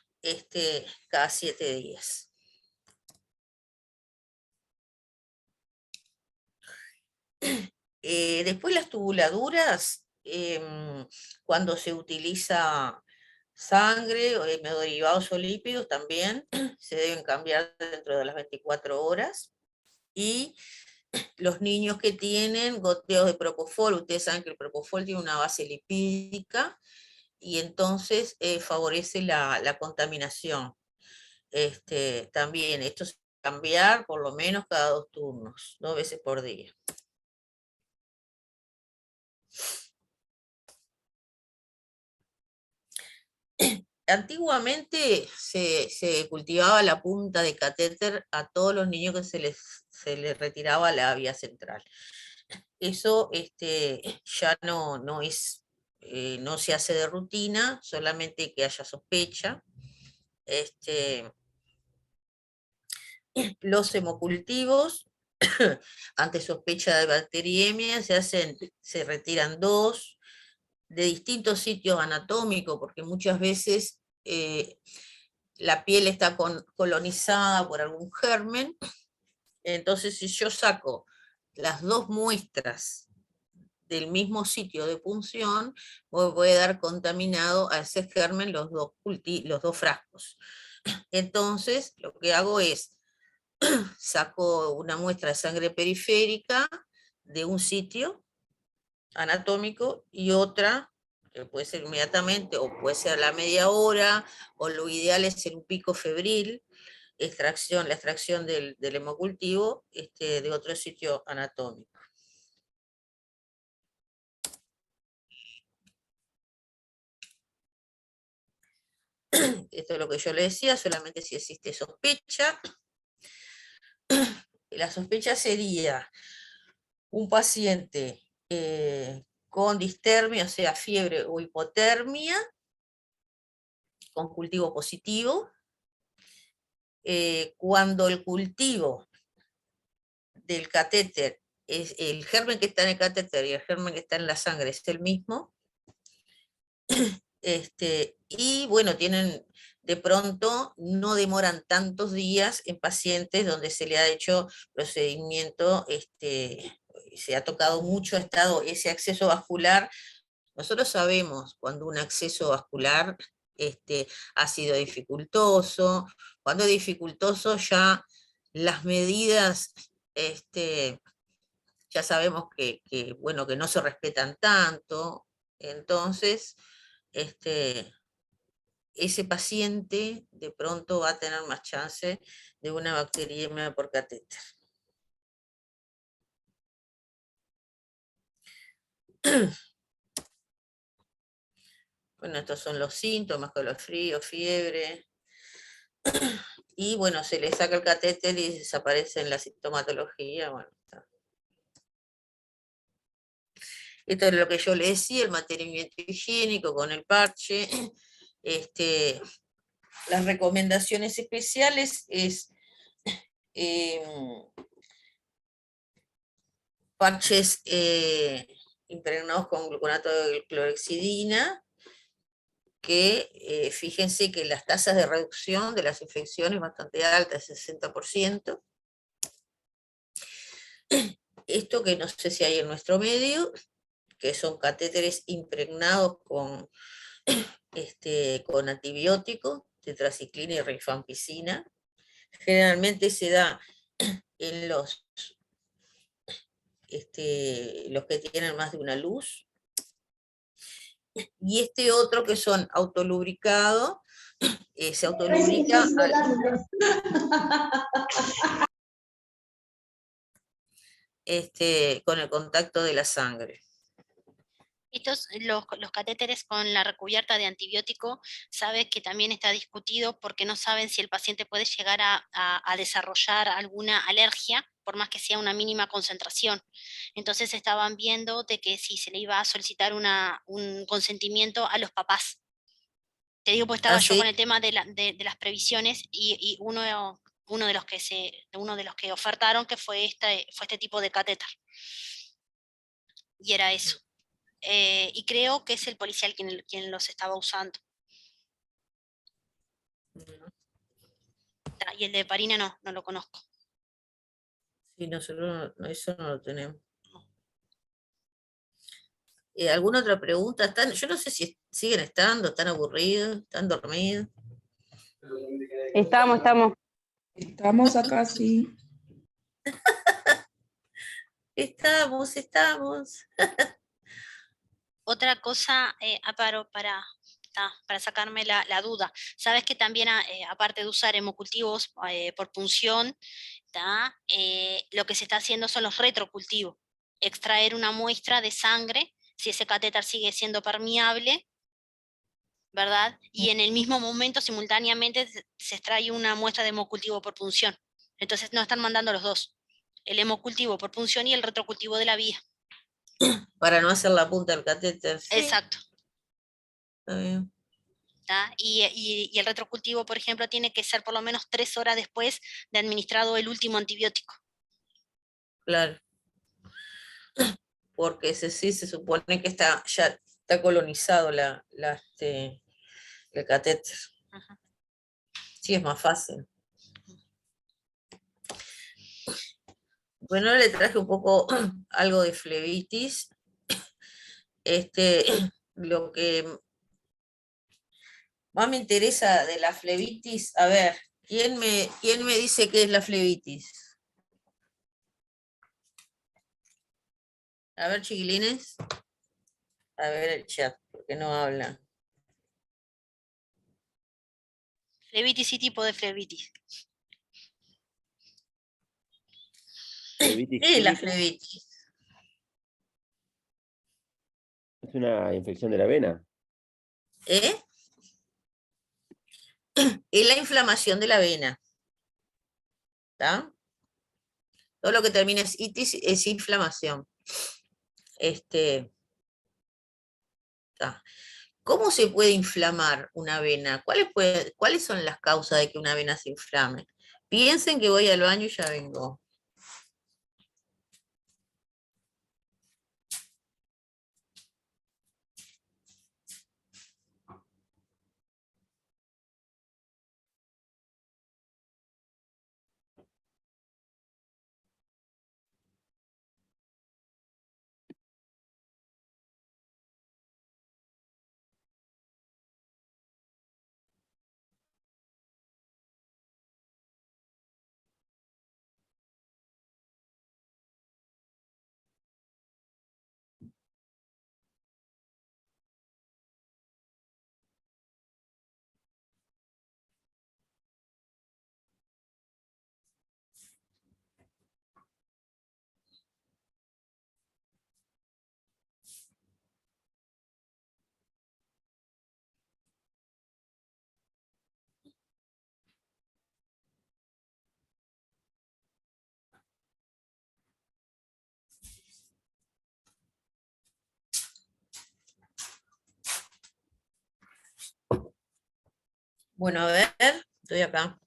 cada 7 días. Después las tubuladuras, cuando se utiliza sangre, hemoderivados o lípidos, también se deben cambiar dentro de las 24 horas. Y los niños que tienen goteos de propofol, ustedes saben que el propofol tiene una base lipídica y entonces favorece la contaminación. También esto se debe cambiar por lo menos cada 2 turnos, 2 veces por día. Antiguamente se cultivaba la punta de catéter a todos los niños que se les retiraba la vía central. Eso ya no es, no se hace de rutina, solamente que haya sospecha. Los hemocultivos, ante sospecha de bacteriemia, se retiran 2 de distintos sitios anatómicos, porque muchas veces la piel está colonizada por algún germen. Entonces, si yo saco las 2 muestras del mismo sitio de punción, voy a dar contaminado a ese germen los dos frascos. Entonces, lo que hago es saco una muestra de sangre periférica de un sitio anatómico y otra, que puede ser inmediatamente o puede ser a la media hora, o lo ideal es en un pico febril, la extracción del hemocultivo de otro sitio anatómico. Esto es lo que yo le decía, solamente si existe sospecha. La sospecha sería un paciente con distermia, o sea, fiebre o hipotermia, con cultivo positivo. Cuando el cultivo del catéter, el germen que está en el catéter y el germen que está en la sangre es el mismo, y bueno, de pronto no demoran tantos días en pacientes donde se le ha hecho procedimiento, se ha tocado mucho, ha estado ese acceso vascular. Nosotros sabemos cuando un acceso vascular ha sido dificultoso, cuando es dificultoso ya las medidas, ya sabemos bueno, que no se respetan tanto, entonces ese paciente de pronto va a tener más chance de una bacteriemia por catéter. Bueno, estos son los síntomas, calofrío, fiebre. Y bueno, se le saca el catéter y desaparece en la sintomatología. Bueno, está. Esto es lo que yo le decía, el mantenimiento higiénico con el parche. Las recomendaciones especiales es parches impregnados con gluconato de clorhexidina, que fíjense que las tasas de reducción de las infecciones bastante altas, 60%. Esto que no sé si hay en nuestro medio, que son catéteres impregnados con antibióticos, tetraciclina y rifampicina. Generalmente se da en los que tienen más de una luz. Y otro que son autolubricados, se autolubrica con el contacto de la sangre. Los catéteres con la recubierta de antibiótico, sabes que también está discutido porque no saben si el paciente puede llegar a desarrollar alguna alergia, por más que sea una mínima concentración. Entonces estaban viendo de que si se le iba a solicitar un consentimiento a los papás. Te digo, pues estaba yo con el tema de las previsiones y uno de los que ofertaron que fue este tipo de catéter. Y era eso. Y creo que es el policial quien los estaba usando. Y el de Parina no lo conozco. Sí, nosotros eso no lo tenemos. ¿Alguna otra pregunta? Yo no sé si siguen estando, están aburridos, están dormidos. Estamos. Estamos acá, sí. Estamos. Otra cosa, Aparo, para sacarme la duda. Sabes que también, aparte de usar hemocultivos por punción, lo que se está haciendo son los retrocultivos. Extraer una muestra de sangre, si ese catéter sigue siendo permeable, ¿verdad? Y en el mismo momento, simultáneamente, se extrae una muestra de hemocultivo por punción. Entonces no están mandando los dos, el hemocultivo por punción y el retrocultivo de la vía. Para no hacer la punta del catéter. Sí. Exacto. Está bien. Y el retrocultivo, por ejemplo, tiene que ser por lo menos 3 horas después de administrado el último antibiótico. Claro. Porque sí se supone que ya está colonizado el catéter. Ajá. Sí, es más fácil. Bueno, le traje un poco algo de flebitis. Lo que más me interesa de la flebitis, a ver, ¿Quién me dice qué es la flebitis? A ver, chiquilines. A ver el chat, porque no hablan. Flebitis y tipo de flebitis. Flebitis ¿Qué es la química flebitis? es una infección de la vena. ¿Eh? Es la inflamación de la vena. ¿Está? Todo lo que termina en itis es inflamación. ¿Está? ¿Cómo se puede inflamar una vena? ¿Cuáles son las causas de que una vena se inflame? Piensen que voy al baño y ya vengo. Bueno, a ver, estoy acá.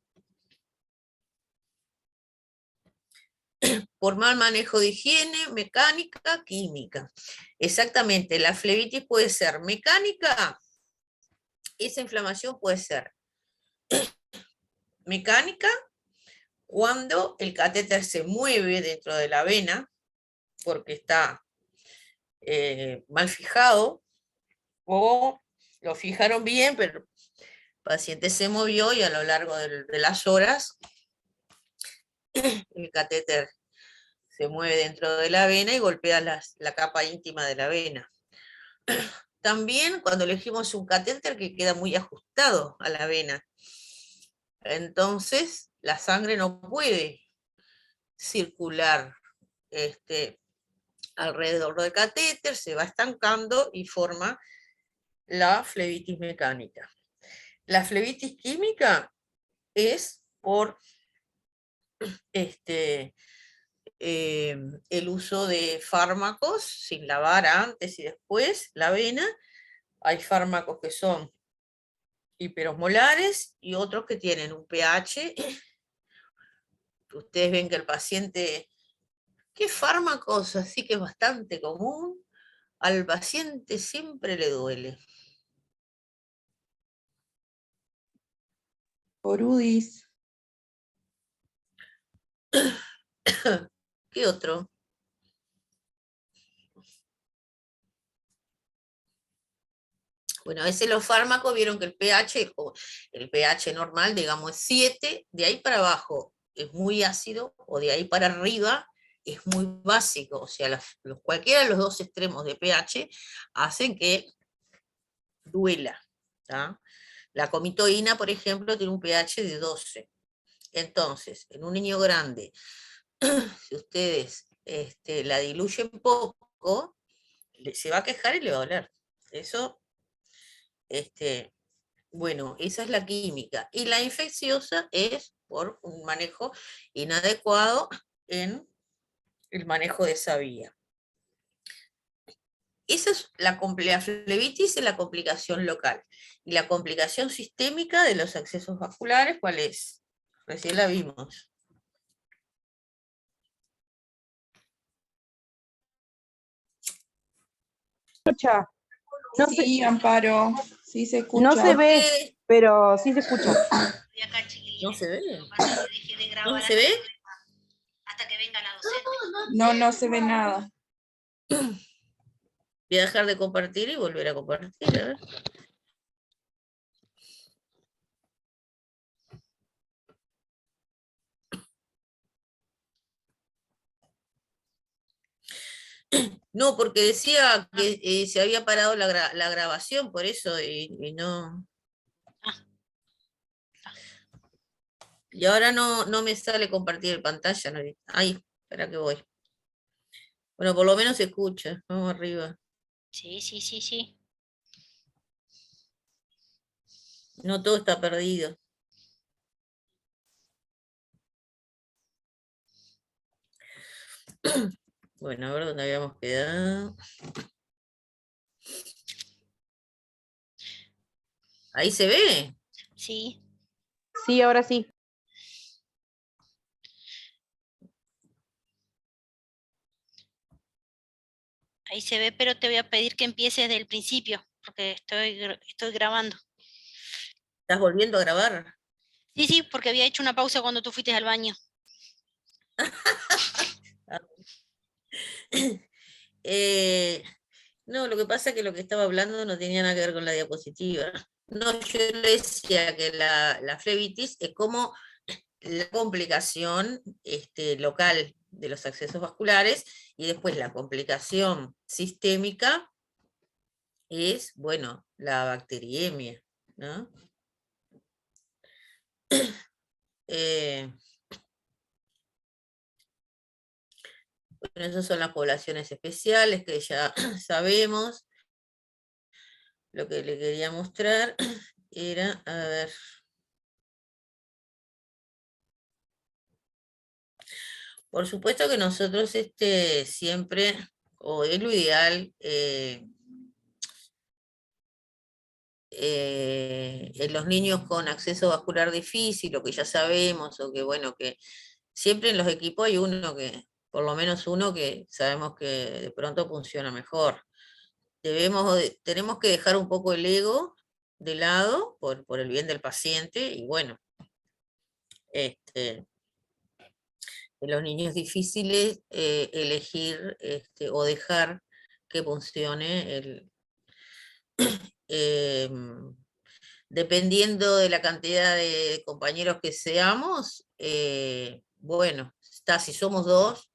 Por mal manejo de higiene, mecánica, química. Exactamente, la flebitis puede ser mecánica, esa inflamación puede ser mecánica cuando el catéter se mueve dentro de la vena porque está mal fijado, o lo fijaron bien, pero el paciente se movió y a lo largo de las horas el catéter se mueve dentro de la vena y golpea la capa íntima de la vena. También cuando elegimos un catéter que queda muy ajustado a la vena, entonces la sangre no puede circular alrededor del catéter, se va estancando y forma la flebitis mecánica. La flebitis química es por el uso de fármacos sin lavar antes y después la vena. Hay fármacos que son hiperosmolares y otros que tienen un pH. Ustedes ven que el paciente, ¿qué fármacos? Así que es bastante común. Al paciente siempre le duele. Por UDIs. ¿Qué otro? Bueno, a veces los fármacos vieron que el pH normal, digamos, es 7, de ahí para abajo es muy ácido, o de ahí para arriba es muy básico. O sea, cualquiera de los dos extremos de pH hacen que duela. ¿Tá? La comitoína, por ejemplo, tiene un pH de 12. Entonces, en un niño grande, si ustedes la diluyen poco, se va a quejar y le va a doler. Eso, bueno, esa es la química. Y la infecciosa es por un manejo inadecuado en el manejo de esa vía. Esa es la flebitis, es la complicación local. Y la complicación sistémica de los accesos vasculares, ¿cuál es? Recién la vimos. Escucha. No se, Sí, Amparo, sí se escucha. no se ve, pero sí se escucha. ¿No se ve? ¿No se ve? Hasta que venga la docente. No, no se ve nada. Voy a dejar de compartir y volver a compartir, a ver. No, porque decía que se había parado la grabación, por eso, y no. Y ahora no me sale compartir el pantalla, ¿no? Ay, espera que voy. Bueno, por lo menos se escucha. Vamos arriba. Sí, sí, sí, sí. No todo está perdido. Bueno, a ver dónde habíamos quedado. Ahí se ve. Sí. Sí, ahora sí. Ahí se ve, pero te voy a pedir que empieces del principio, porque estoy grabando. ¿Estás volviendo a grabar? Sí, sí, porque había hecho una pausa cuando tú fuiste al baño. No, lo que pasa es que lo que estaba hablando no tenía nada que ver con la diapositiva. No, yo le decía que la flebitis es como la complicación local de los accesos vasculares y después la complicación sistémica es, bueno, la bacteriemia, ¿no? Eh, bueno, esas son las poblaciones especiales que ya sabemos. Lo que le quería mostrar era, a ver. Por supuesto que nosotros siempre, o es lo ideal, en los niños con acceso vascular difícil, o que ya sabemos, o que bueno, que siempre en los equipos hay uno que, por lo menos uno que sabemos que de pronto funciona mejor. Tenemos que dejar un poco el ego de lado por el bien del paciente, y bueno, en los niños difíciles elegir o dejar que funcione dependiendo de la cantidad de compañeros que seamos, bueno, si somos dos,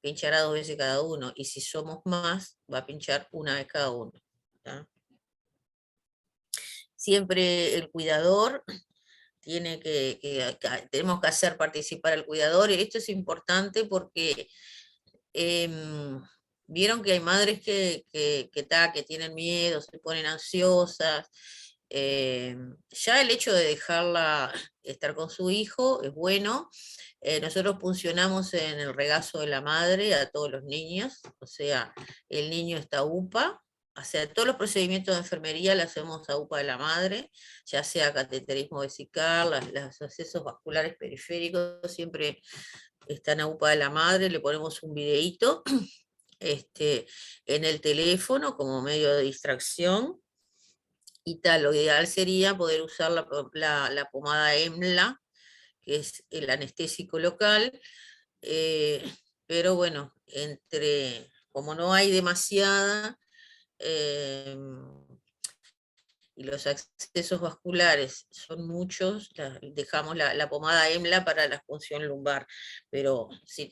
pinchará 2 veces cada uno, y si somos más, va a pinchar una vez cada uno. ¿Tá? Siempre el cuidador tenemos que hacer participar al cuidador, y esto es importante porque vieron que hay madres que tienen miedo, se ponen ansiosas. Ya el hecho de dejarla estar con su hijo es bueno. Nosotros funcionamos en el regazo de la madre a todos los niños, o sea, el niño está UPA, o sea, todos los procedimientos de enfermería le hacemos a UPA de la madre, ya sea cateterismo vesical, los accesos vasculares periféricos, siempre están a UPA de la madre, le ponemos un videíto en el teléfono como medio de distracción, y tal. Lo ideal sería poder usar la pomada EMLA, que es el anestésico local, pero bueno, como no hay demasiada, y los accesos vasculares son muchos, dejamos la pomada EMLA para la punción lumbar, pero si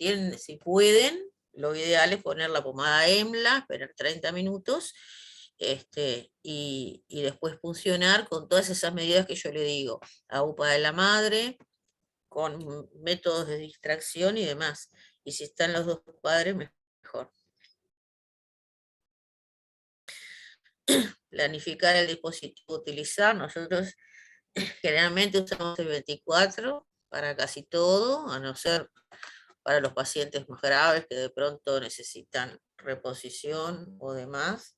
pueden, lo ideal es poner la pomada EMLA, esperar 30 minutos, y después funcionar con todas esas medidas que yo le digo, AUPA de la madre, con métodos de distracción y demás. Y si están los dos padres, mejor. Planificar el dispositivo a utilizar. Nosotros generalmente usamos el 24 para casi todo, a no ser para los pacientes más graves que de pronto necesitan reposición o demás.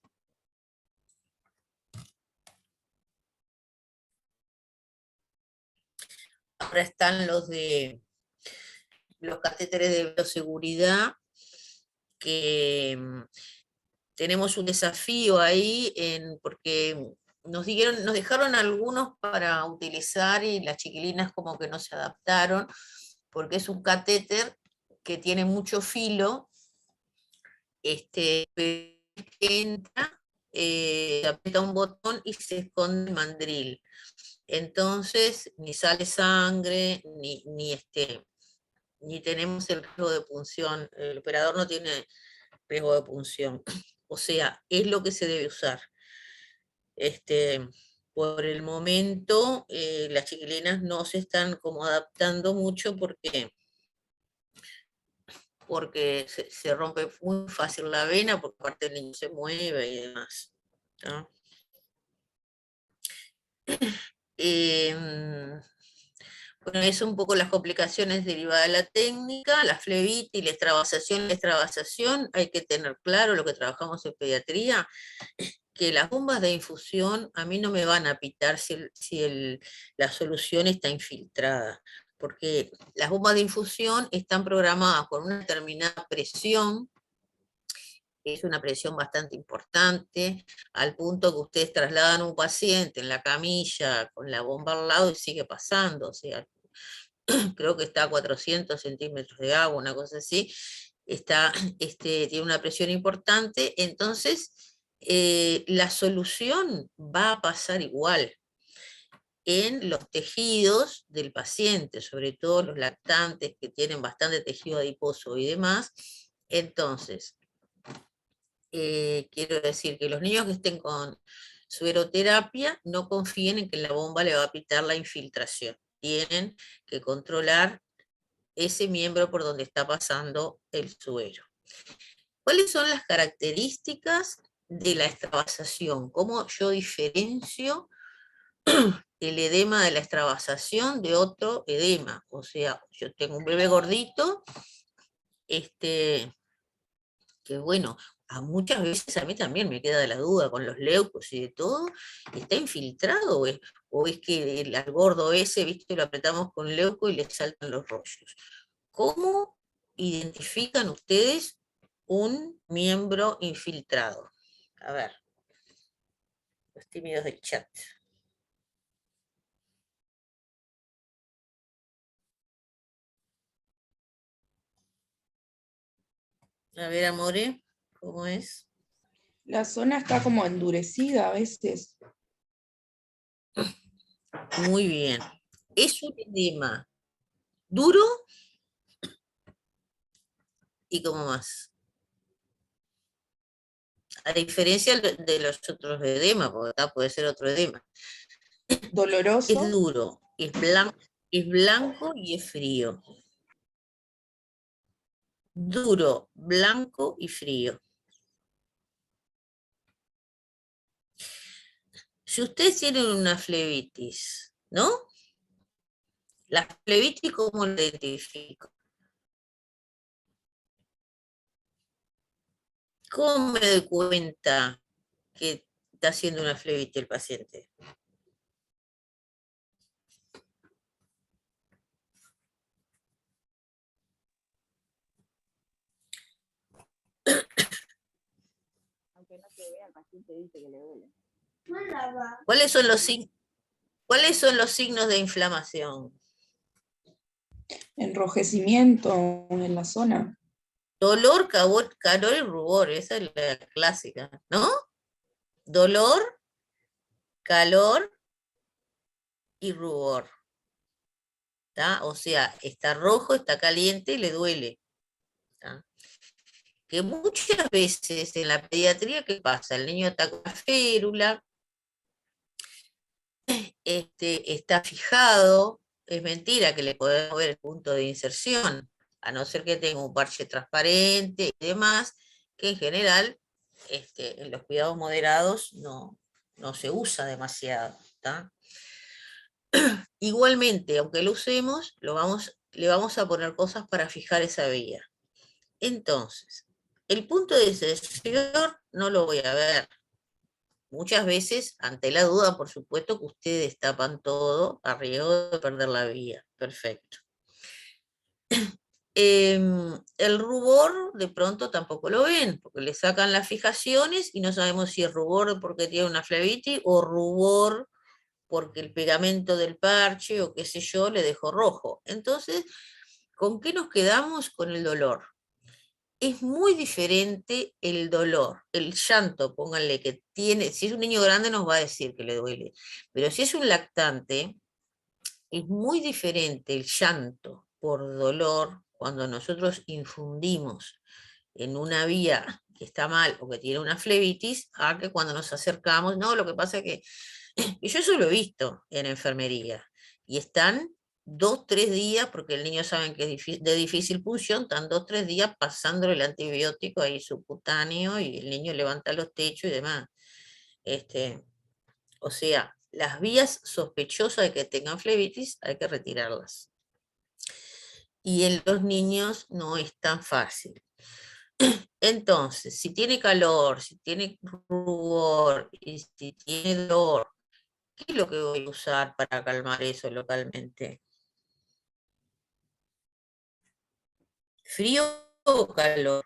Ahora están los catéteres de bioseguridad, que tenemos un desafío ahí, porque nos dejaron algunos para utilizar y las chiquilinas como que no se adaptaron, porque es un catéter que tiene mucho filo, que entra, aprieta un botón y se esconde el mandril. Entonces, ni sale sangre, ni tenemos el riesgo de punción. El operador no tiene riesgo de punción. O sea, es lo que se debe usar. Por el momento, las chiquilinas no se están como adaptando mucho porque se rompe muy fácil la vena, porque aparte el niño se mueve y demás, ¿no? Bueno, es un poco las complicaciones derivadas de la técnica, la flebitis, la extravasación. La extravasación, hay que tener claro lo que trabajamos en pediatría, que las bombas de infusión a mí no me van a pitar si la solución está infiltrada, porque las bombas de infusión están programadas con una determinada presión, es una presión bastante importante, al punto que ustedes trasladan a un paciente en la camilla con la bomba al lado y sigue pasando, o sea, creo que está a 400 centímetros de agua, una cosa así, tiene una presión importante, entonces la solución va a pasar igual en los tejidos del paciente, sobre todo los lactantes que tienen bastante tejido adiposo y demás. Entonces, quiero decir que los niños que estén con sueroterapia no confíen en que la bomba le va a pitar la infiltración. Tienen que controlar ese miembro por donde está pasando el suero. ¿Cuáles son las características de la extravasación? ¿Cómo yo diferencio el edema de la extravasación de otro edema? O sea, yo tengo un bebé gordito, que bueno, muchas veces a mí también me queda la duda con los leucos y de todo, ¿está infiltrado o es que al gordo ese, viste, lo apretamos con leuco y le saltan los rollos? ¿Cómo identifican ustedes un miembro infiltrado? A ver, los tímidos del chat. A ver, Amore, ¿cómo es? La zona está como endurecida a veces. Muy bien. Es un edema duro y como más. A diferencia de los otros edemas, porque acá puede ser otro edema. Doloroso. Es duro, es blanco y es frío. Duro, blanco y frío. Si ustedes tienen una flebitis, ¿no? La flebitis, ¿cómo la identifico? ¿Cómo me doy cuenta que está haciendo una flebitis el paciente? Aunque no se vea, el paciente dice que le duele. ¿Cuáles son los signos de inflamación? Enrojecimiento en la zona. Dolor, calor y rubor, esa es la clásica, ¿no? Dolor, calor y rubor. ¿Tá? O sea, está rojo, está caliente y le duele. ¿Tá? Que muchas veces en la pediatría, ¿qué pasa? El niño está con la férula, está fijado, es mentira que le podemos ver el punto de inserción, a no ser que tenga un parche transparente y demás, que en general en los cuidados moderados no se usa demasiado. ¿Tá? Igualmente, aunque lo usemos, le vamos a poner cosas para fijar esa vía. Entonces, el punto de inserción no lo voy a ver. Muchas veces, ante la duda, por supuesto que ustedes tapan todo a riesgo de perder la vía. Perfecto. El rubor de pronto tampoco lo ven, porque le sacan las fijaciones y no sabemos si es rubor porque tiene una flebitis o rubor porque el pegamento del parche o qué sé yo le dejó rojo. Entonces, ¿con qué nos quedamos? Con el dolor. Es muy diferente el dolor, el llanto, pónganle que tiene, si es un niño grande nos va a decir que le duele, pero si es un lactante, es muy diferente el llanto por dolor cuando nosotros infundimos en una vía que está mal o que tiene una flebitis, a que cuando nos acercamos, no, lo que pasa es que, y yo eso lo he visto en enfermería, y están 2, 3 días, porque el niño saben que es de difícil punción, están 2, 3 días pasándole el antibiótico ahí subcutáneo y el niño levanta los techos y demás. O sea, las vías sospechosas de que tengan flebitis hay que retirarlas. Y en los niños no es tan fácil. Entonces, si tiene calor, si tiene rubor y si tiene dolor, ¿qué es lo que voy a usar para calmar eso localmente? ¿Frío o calor?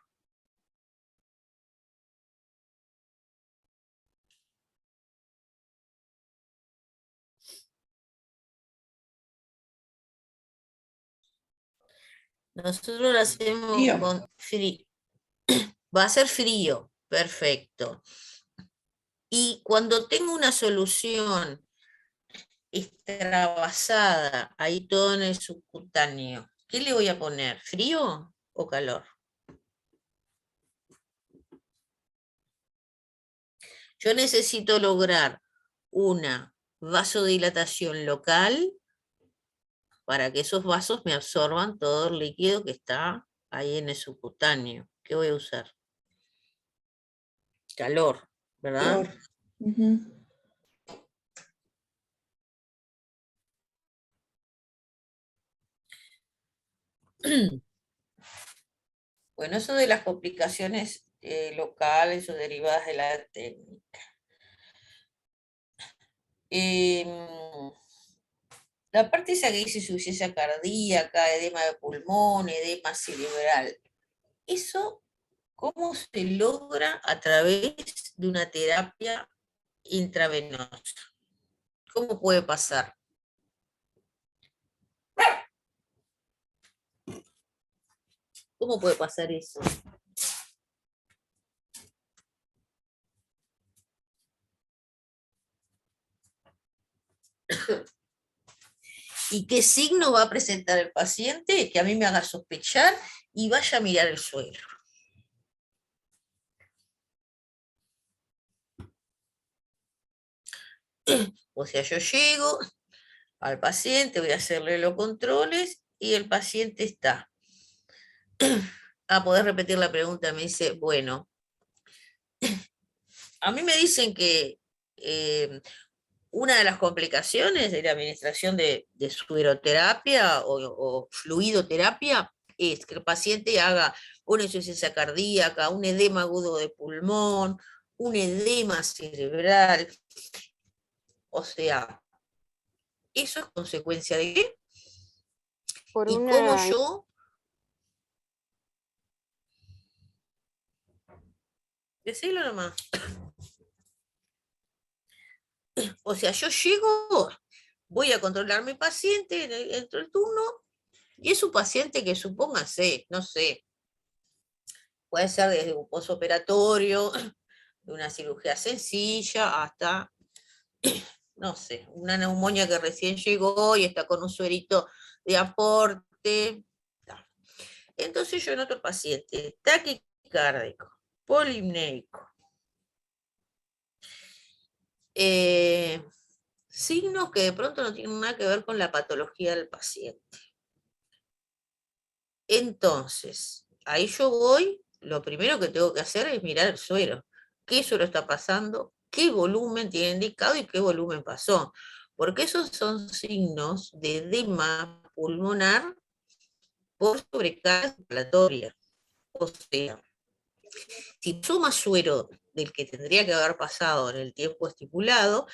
Nosotros lo hacemos Frío. con frío. Va a ser frío, perfecto. Y cuando tengo una solución extravasada, ahí todo en el subcutáneo, ¿qué le voy a poner? ¿Frío o calor? Yo necesito lograr una vasodilatación local para que esos vasos me absorban todo el líquido que está ahí en el subcutáneo. ¿Qué voy a usar? Calor, ¿verdad? Calor. Ujú. Bueno, eso de las complicaciones locales o derivadas de la técnica. La parte esa que dice insuficiencia cardíaca, edema de pulmón, edema cerebral, ¿eso cómo se logra a través de una terapia intravenosa? ¿Cómo puede pasar? ¿Cómo puede pasar eso? ¿Y qué signo va a presentar el paciente que a mí me haga sospechar y vaya a mirar el suelo? O sea, yo llego al paciente, voy a hacerle los controles y el paciente está. A poder repetir la pregunta, me dice, bueno, a mí me dicen que una de las complicaciones de la administración de sueroterapia o fluidoterapia es que el paciente haga una insuficiencia cardíaca, un edema agudo de pulmón, un edema cerebral. O sea, ¿eso es consecuencia de qué? Por Y cómo una, yo... Decilo nomás. O sea, yo llego, voy a controlar a mi paciente dentro del turno, y es un paciente que supóngase, no sé, puede ser desde un posoperatorio, de una cirugía sencilla, hasta, no sé, una neumonía que recién llegó y está con un suerito de aporte. Entonces yo noto al paciente taquicárdico, polimnéico, signos que de pronto no tienen nada que ver con la patología del paciente. Entonces, ahí yo voy, lo primero que tengo que hacer es mirar el suero. ¿Qué suero está pasando? ¿Qué volumen tiene indicado y qué volumen pasó? Porque esos son signos de edema pulmonar por sobrecarga circulatoria. O sea, si pasó más suero del que tendría que haber pasado en el tiempo estipulado,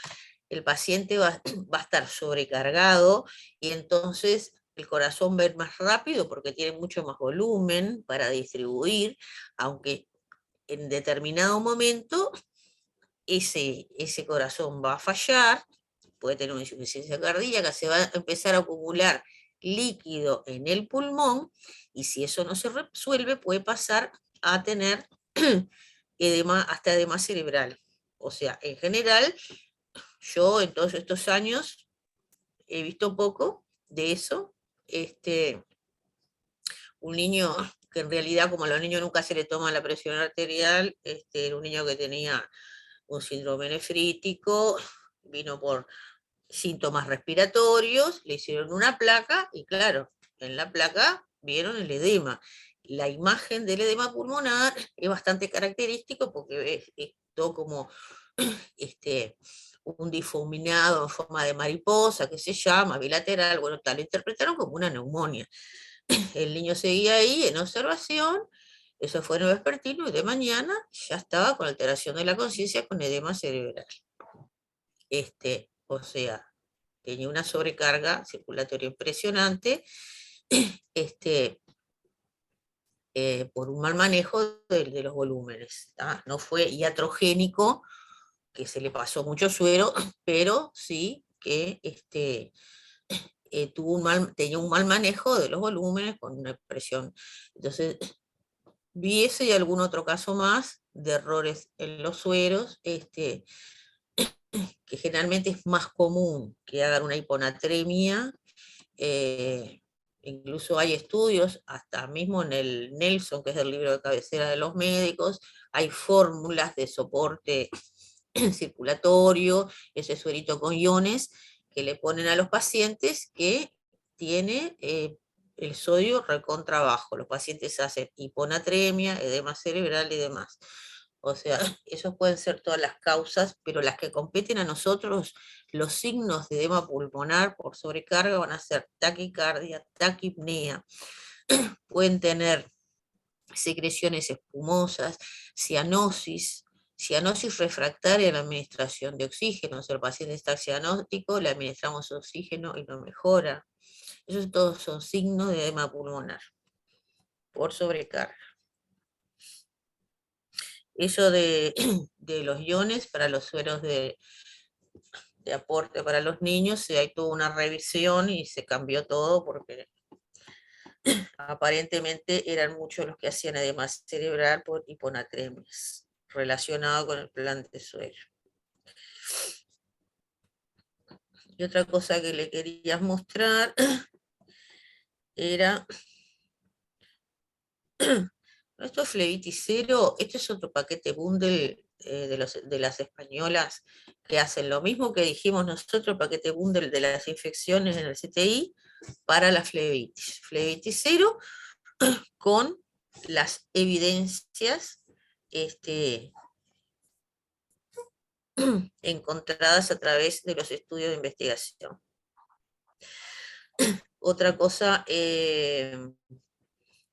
el paciente va a estar sobrecargado y entonces el corazón va a ir más rápido porque tiene mucho más volumen para distribuir, aunque en determinado momento ese corazón va a fallar, puede tener una insuficiencia cardíaca, se va a empezar a acumular líquido en el pulmón y si eso no se resuelve puede pasar a tener edema, hasta edema cerebral. O sea, en general, yo en todos estos años he visto poco de eso, un niño que en realidad, como a los niños nunca se le toma la presión arterial, era un niño que tenía un síndrome nefrítico, vino por síntomas respiratorios, le hicieron una placa y claro, en la placa vieron el edema. La imagen del edema pulmonar es bastante característico porque es todo como un difuminado en forma de mariposa, que se llama, bilateral, bueno, tal, lo interpretaron como una neumonía. El niño seguía ahí en observación, eso fue en el vespertino, y de mañana ya estaba con alteración de la conciencia con edema cerebral. O sea, tenía una sobrecarga circulatoria impresionante, por un mal manejo de los volúmenes. No fue iatrogénico, que se le pasó mucho suero, pero sí que tenía un mal manejo de los volúmenes con una presión. Entonces, vi ese y algún otro caso más de errores en los sueros, que generalmente es más común que hagan una hiponatremia. Incluso hay estudios, hasta mismo en el Nelson, que es el libro de cabecera de los médicos, hay fórmulas de soporte circulatorio, ese suerito con iones que le ponen a los pacientes que tiene el sodio recontra bajo. Los pacientes hacen hiponatremia, edema cerebral y demás. O sea, esos pueden ser todas las causas, pero las que competen a nosotros, los signos de edema pulmonar por sobrecarga van a ser taquicardia, taquipnea, pueden tener secreciones espumosas, cianosis refractaria a la administración de oxígeno. O sea, el paciente está cianótico, le administramos oxígeno y no mejora. Esos todos son signos de edema pulmonar por sobrecarga. Eso de los iones para los sueros de aporte para los niños, hay toda una revisión y se cambió todo porque aparentemente eran muchos los que hacían edema cerebral por hiponatremias, relacionado con el plan de suero. Y otra cosa que le quería mostrar era, esto es flebitis cero, este es otro paquete bundle de las españolas que hacen lo mismo que dijimos nosotros, el paquete bundle de las infecciones en el CTI para la flebitis. Flebitis cero con las evidencias encontradas a través de los estudios de investigación. Otra cosa,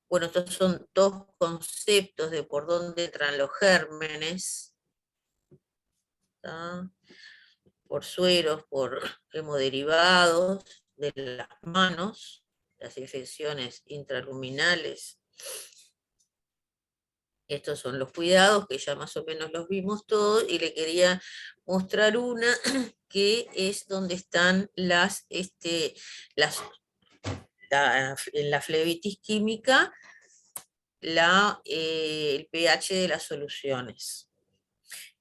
bueno, estos son dos conceptos de por dónde entran los gérmenes, ¿tá? Por sueros, por hemoderivados de las manos, las infecciones intraluminales. Estos son los cuidados, que ya más o menos los vimos todos, y le quería mostrar una que es donde están en la flebitis química, el pH de las soluciones.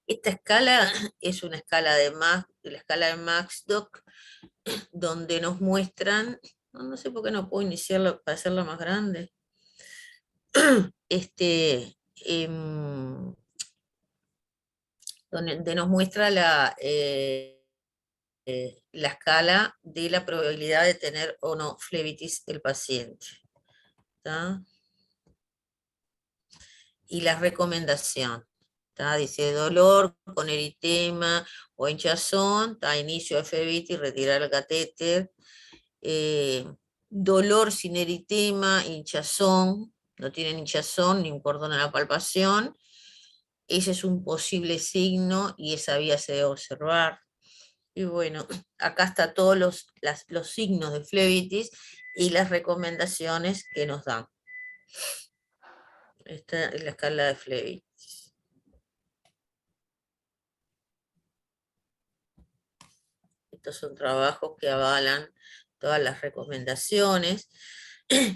Esta escala es una escala de la escala de Max-Doc, donde nos muestran, no sé por qué no puedo iniciarla para hacerla más grande, donde nos muestra la escala de la probabilidad de tener o no flebitis el paciente. ¿Tá? Y la recomendación. ¿Tá? Dice dolor con eritema o hinchazón, inicio de flebitis, retirar el catéter. Dolor sin eritema, hinchazón, no tienen hinchazón ni un cordón a la palpación. Ese es un posible signo y esa vía se debe observar. Y bueno, acá están todos los signos de flebitis y las recomendaciones que nos dan. Esta es la escala de flebitis. Estos son trabajos que avalan todas las recomendaciones.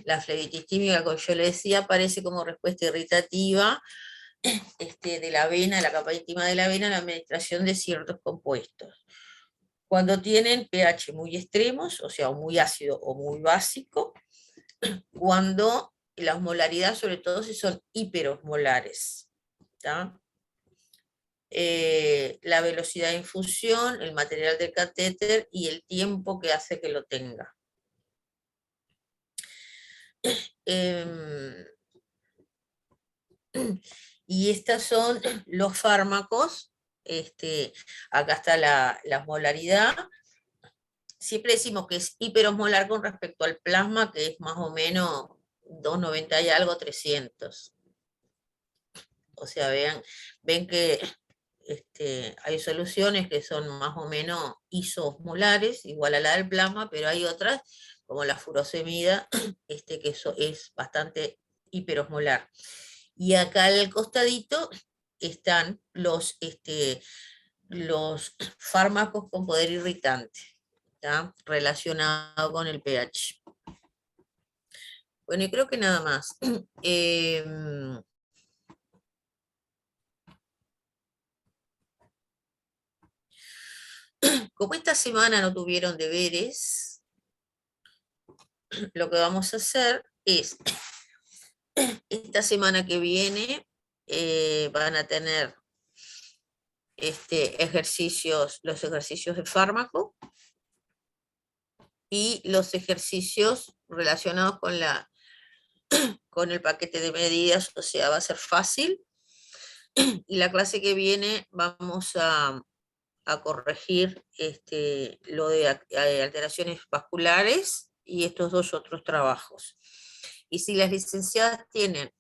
La flebitis química, como yo le decía, aparece como respuesta irritativa de la vena, la capa íntima de la vena, la administración de ciertos compuestos. Cuando tienen pH muy extremos, o sea, muy ácido o muy básico, cuando y la osmolaridad, sobre todo si son hiperosmolares. ¿Tá? La velocidad de infusión, el material del catéter y el tiempo que hace que lo tenga. Y estos son los fármacos. Acá está la osmolaridad. Siempre decimos que es hiperosmolar con respecto al plasma, que es más o menos 290 y algo, 300. O sea, ven que hay soluciones que son más o menos isoosmolares, igual a la del plasma, pero hay otras, como la furosemida, que eso es bastante hiperosmolar. Y acá al costadito están los fármacos con poder irritante, ¿tá? Relacionado con el pH. Bueno, y creo que nada más. Como esta semana no tuvieron deberes, lo que vamos a hacer es, esta semana que viene van a tener los ejercicios de fármaco y los ejercicios relacionados con el paquete de medidas, o sea, va a ser fácil. Y la clase que viene vamos a corregir lo de alteraciones vasculares y estos dos otros trabajos. Y si las licenciadas tienen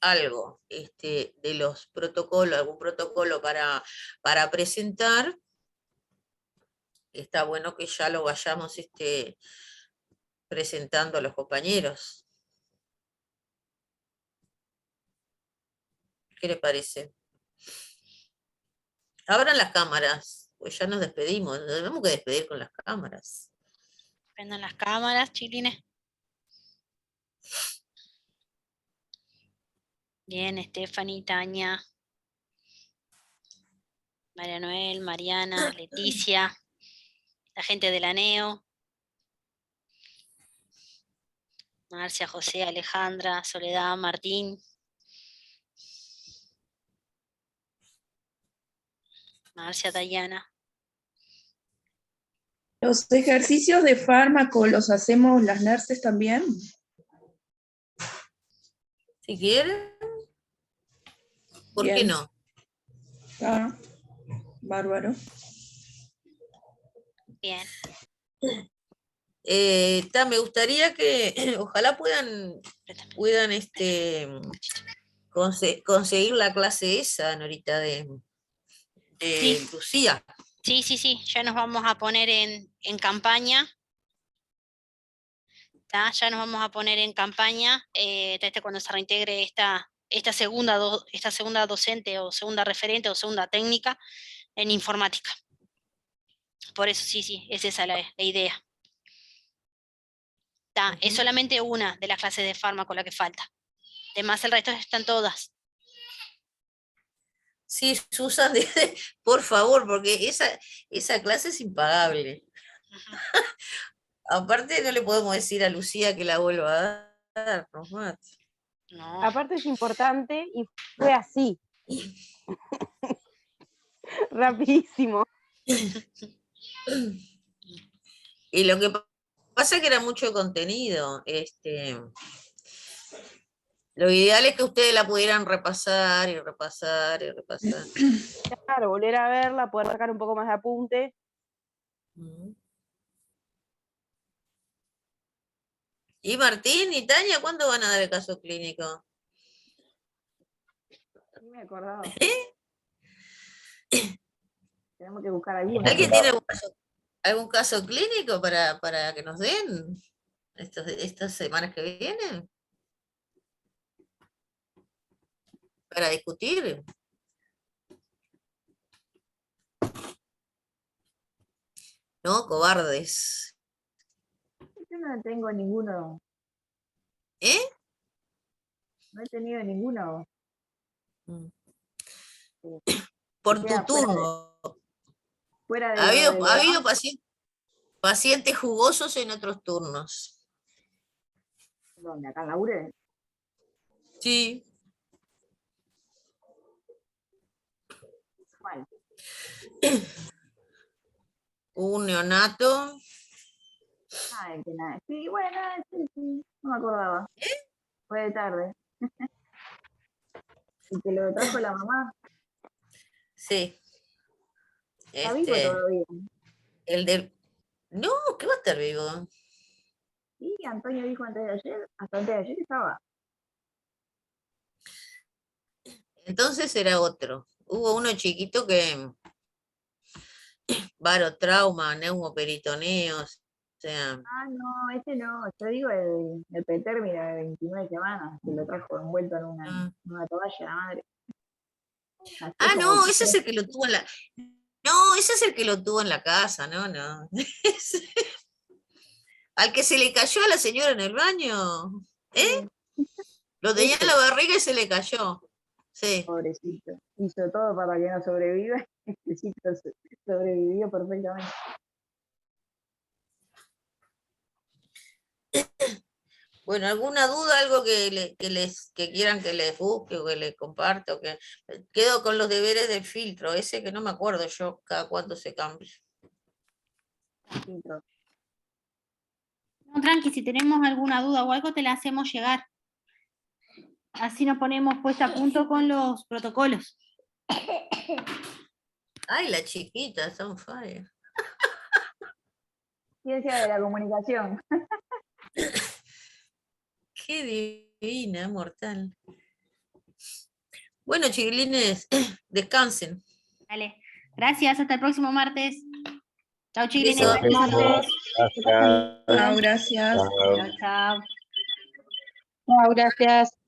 algo de los protocolos, algún protocolo para presentar, está bueno que ya lo vayamos presentando a los compañeros. ¿Qué les parece? Abran las cámaras, pues ya nos despedimos, nos tenemos que despedir con las cámaras. Prendan las cámaras, chilines. Bien, Stephanie, Tania, María Noel, Mariana, Leticia, la gente de la NEO, Marcia, José, Alejandra, Soledad, Martín, Marcia, Dayana. Los ejercicios de fármaco los hacemos las nurses también. Si quieren, ¿por Bien. qué no? Ah, bárbaro. Bien. Me gustaría que ojalá puedan conseguir la clase esa, Norita, de Sí. Lucía. Sí, ya nos vamos a poner en campaña. ¿Tá? Ya nos vamos a poner en campaña cuando se reintegre esta segunda docente o segunda referente o segunda técnica en informática. Por eso sí, es esa la idea. ¿Tá? Es solamente una de las clases de fármaco la que falta. Además, el resto están todas. Sí, Susan, por favor, porque esa clase es impagable. Aparte, no le podemos decir a Lucía que la vuelva a dar, nos mata. No. Aparte es importante y fue así. Rapidísimo. Y lo que pasa es que era mucho contenido. Lo ideal es que ustedes la pudieran repasar y repasar y repasar. Claro, volver a verla, poder sacar un poco más de apunte. ¿Y Martín y Tania cuándo van a dar el caso clínico? No me acordaba. Tenemos que buscar alguno. ¿Alguien tiene algún caso clínico para que nos den estas semanas que vienen? Para discutir. No, cobardes. Yo no tengo ninguno. ¿Eh? No he tenido ninguno. Por tu turno. Fuera de Ha habido pacientes jugosos en otros turnos. ¿Dónde? ¿Acá en Laure? Sí. ¿Cuál? Un neonato. Ah, el que nada. Sí, bueno, sí, no me acordaba. Fue de tarde. Y que lo trajo la mamá. Sí. ¿Está vivo todavía? El del... No, ¿qué va a estar vivo? Sí, Antonio dijo antes de ayer, hasta antes de ayer estaba. Entonces era otro. Hubo uno chiquito que barotrauma, neumoperitoneo, o sea. Ah, no, ese no. Yo digo el pretérmino de 29 semanas, que lo trajo envuelto en una toalla, la madre. Así como No, ese es el que lo tuvo en la. No, ese es el que lo tuvo en la casa, no. Al que se le cayó a la señora en el baño. ¿Eh? Lo tenía en la barriga y se le cayó. Sí. Pobrecito. Hizo todo para que no sobreviva. Pobrecito sobrevivió perfectamente. Bueno, ¿alguna duda, algo que quieran que les busque o que les comparta? O que... Quedo con los deberes del filtro, ese que no me acuerdo yo cada cuánto se cambia. No, tranqui, si tenemos alguna duda o algo, te la hacemos llegar. Así nos ponemos puesta a punto con los protocolos. Ay, la chiquita, está on fire. Ciencia de la comunicación. Qué divina, mortal. Bueno, chiquilines, descansen. Dale. Gracias, hasta el próximo martes. Chao, chiquilines. Beso. Feliz martes. Chao, gracias. Chao, chao. Chao, gracias.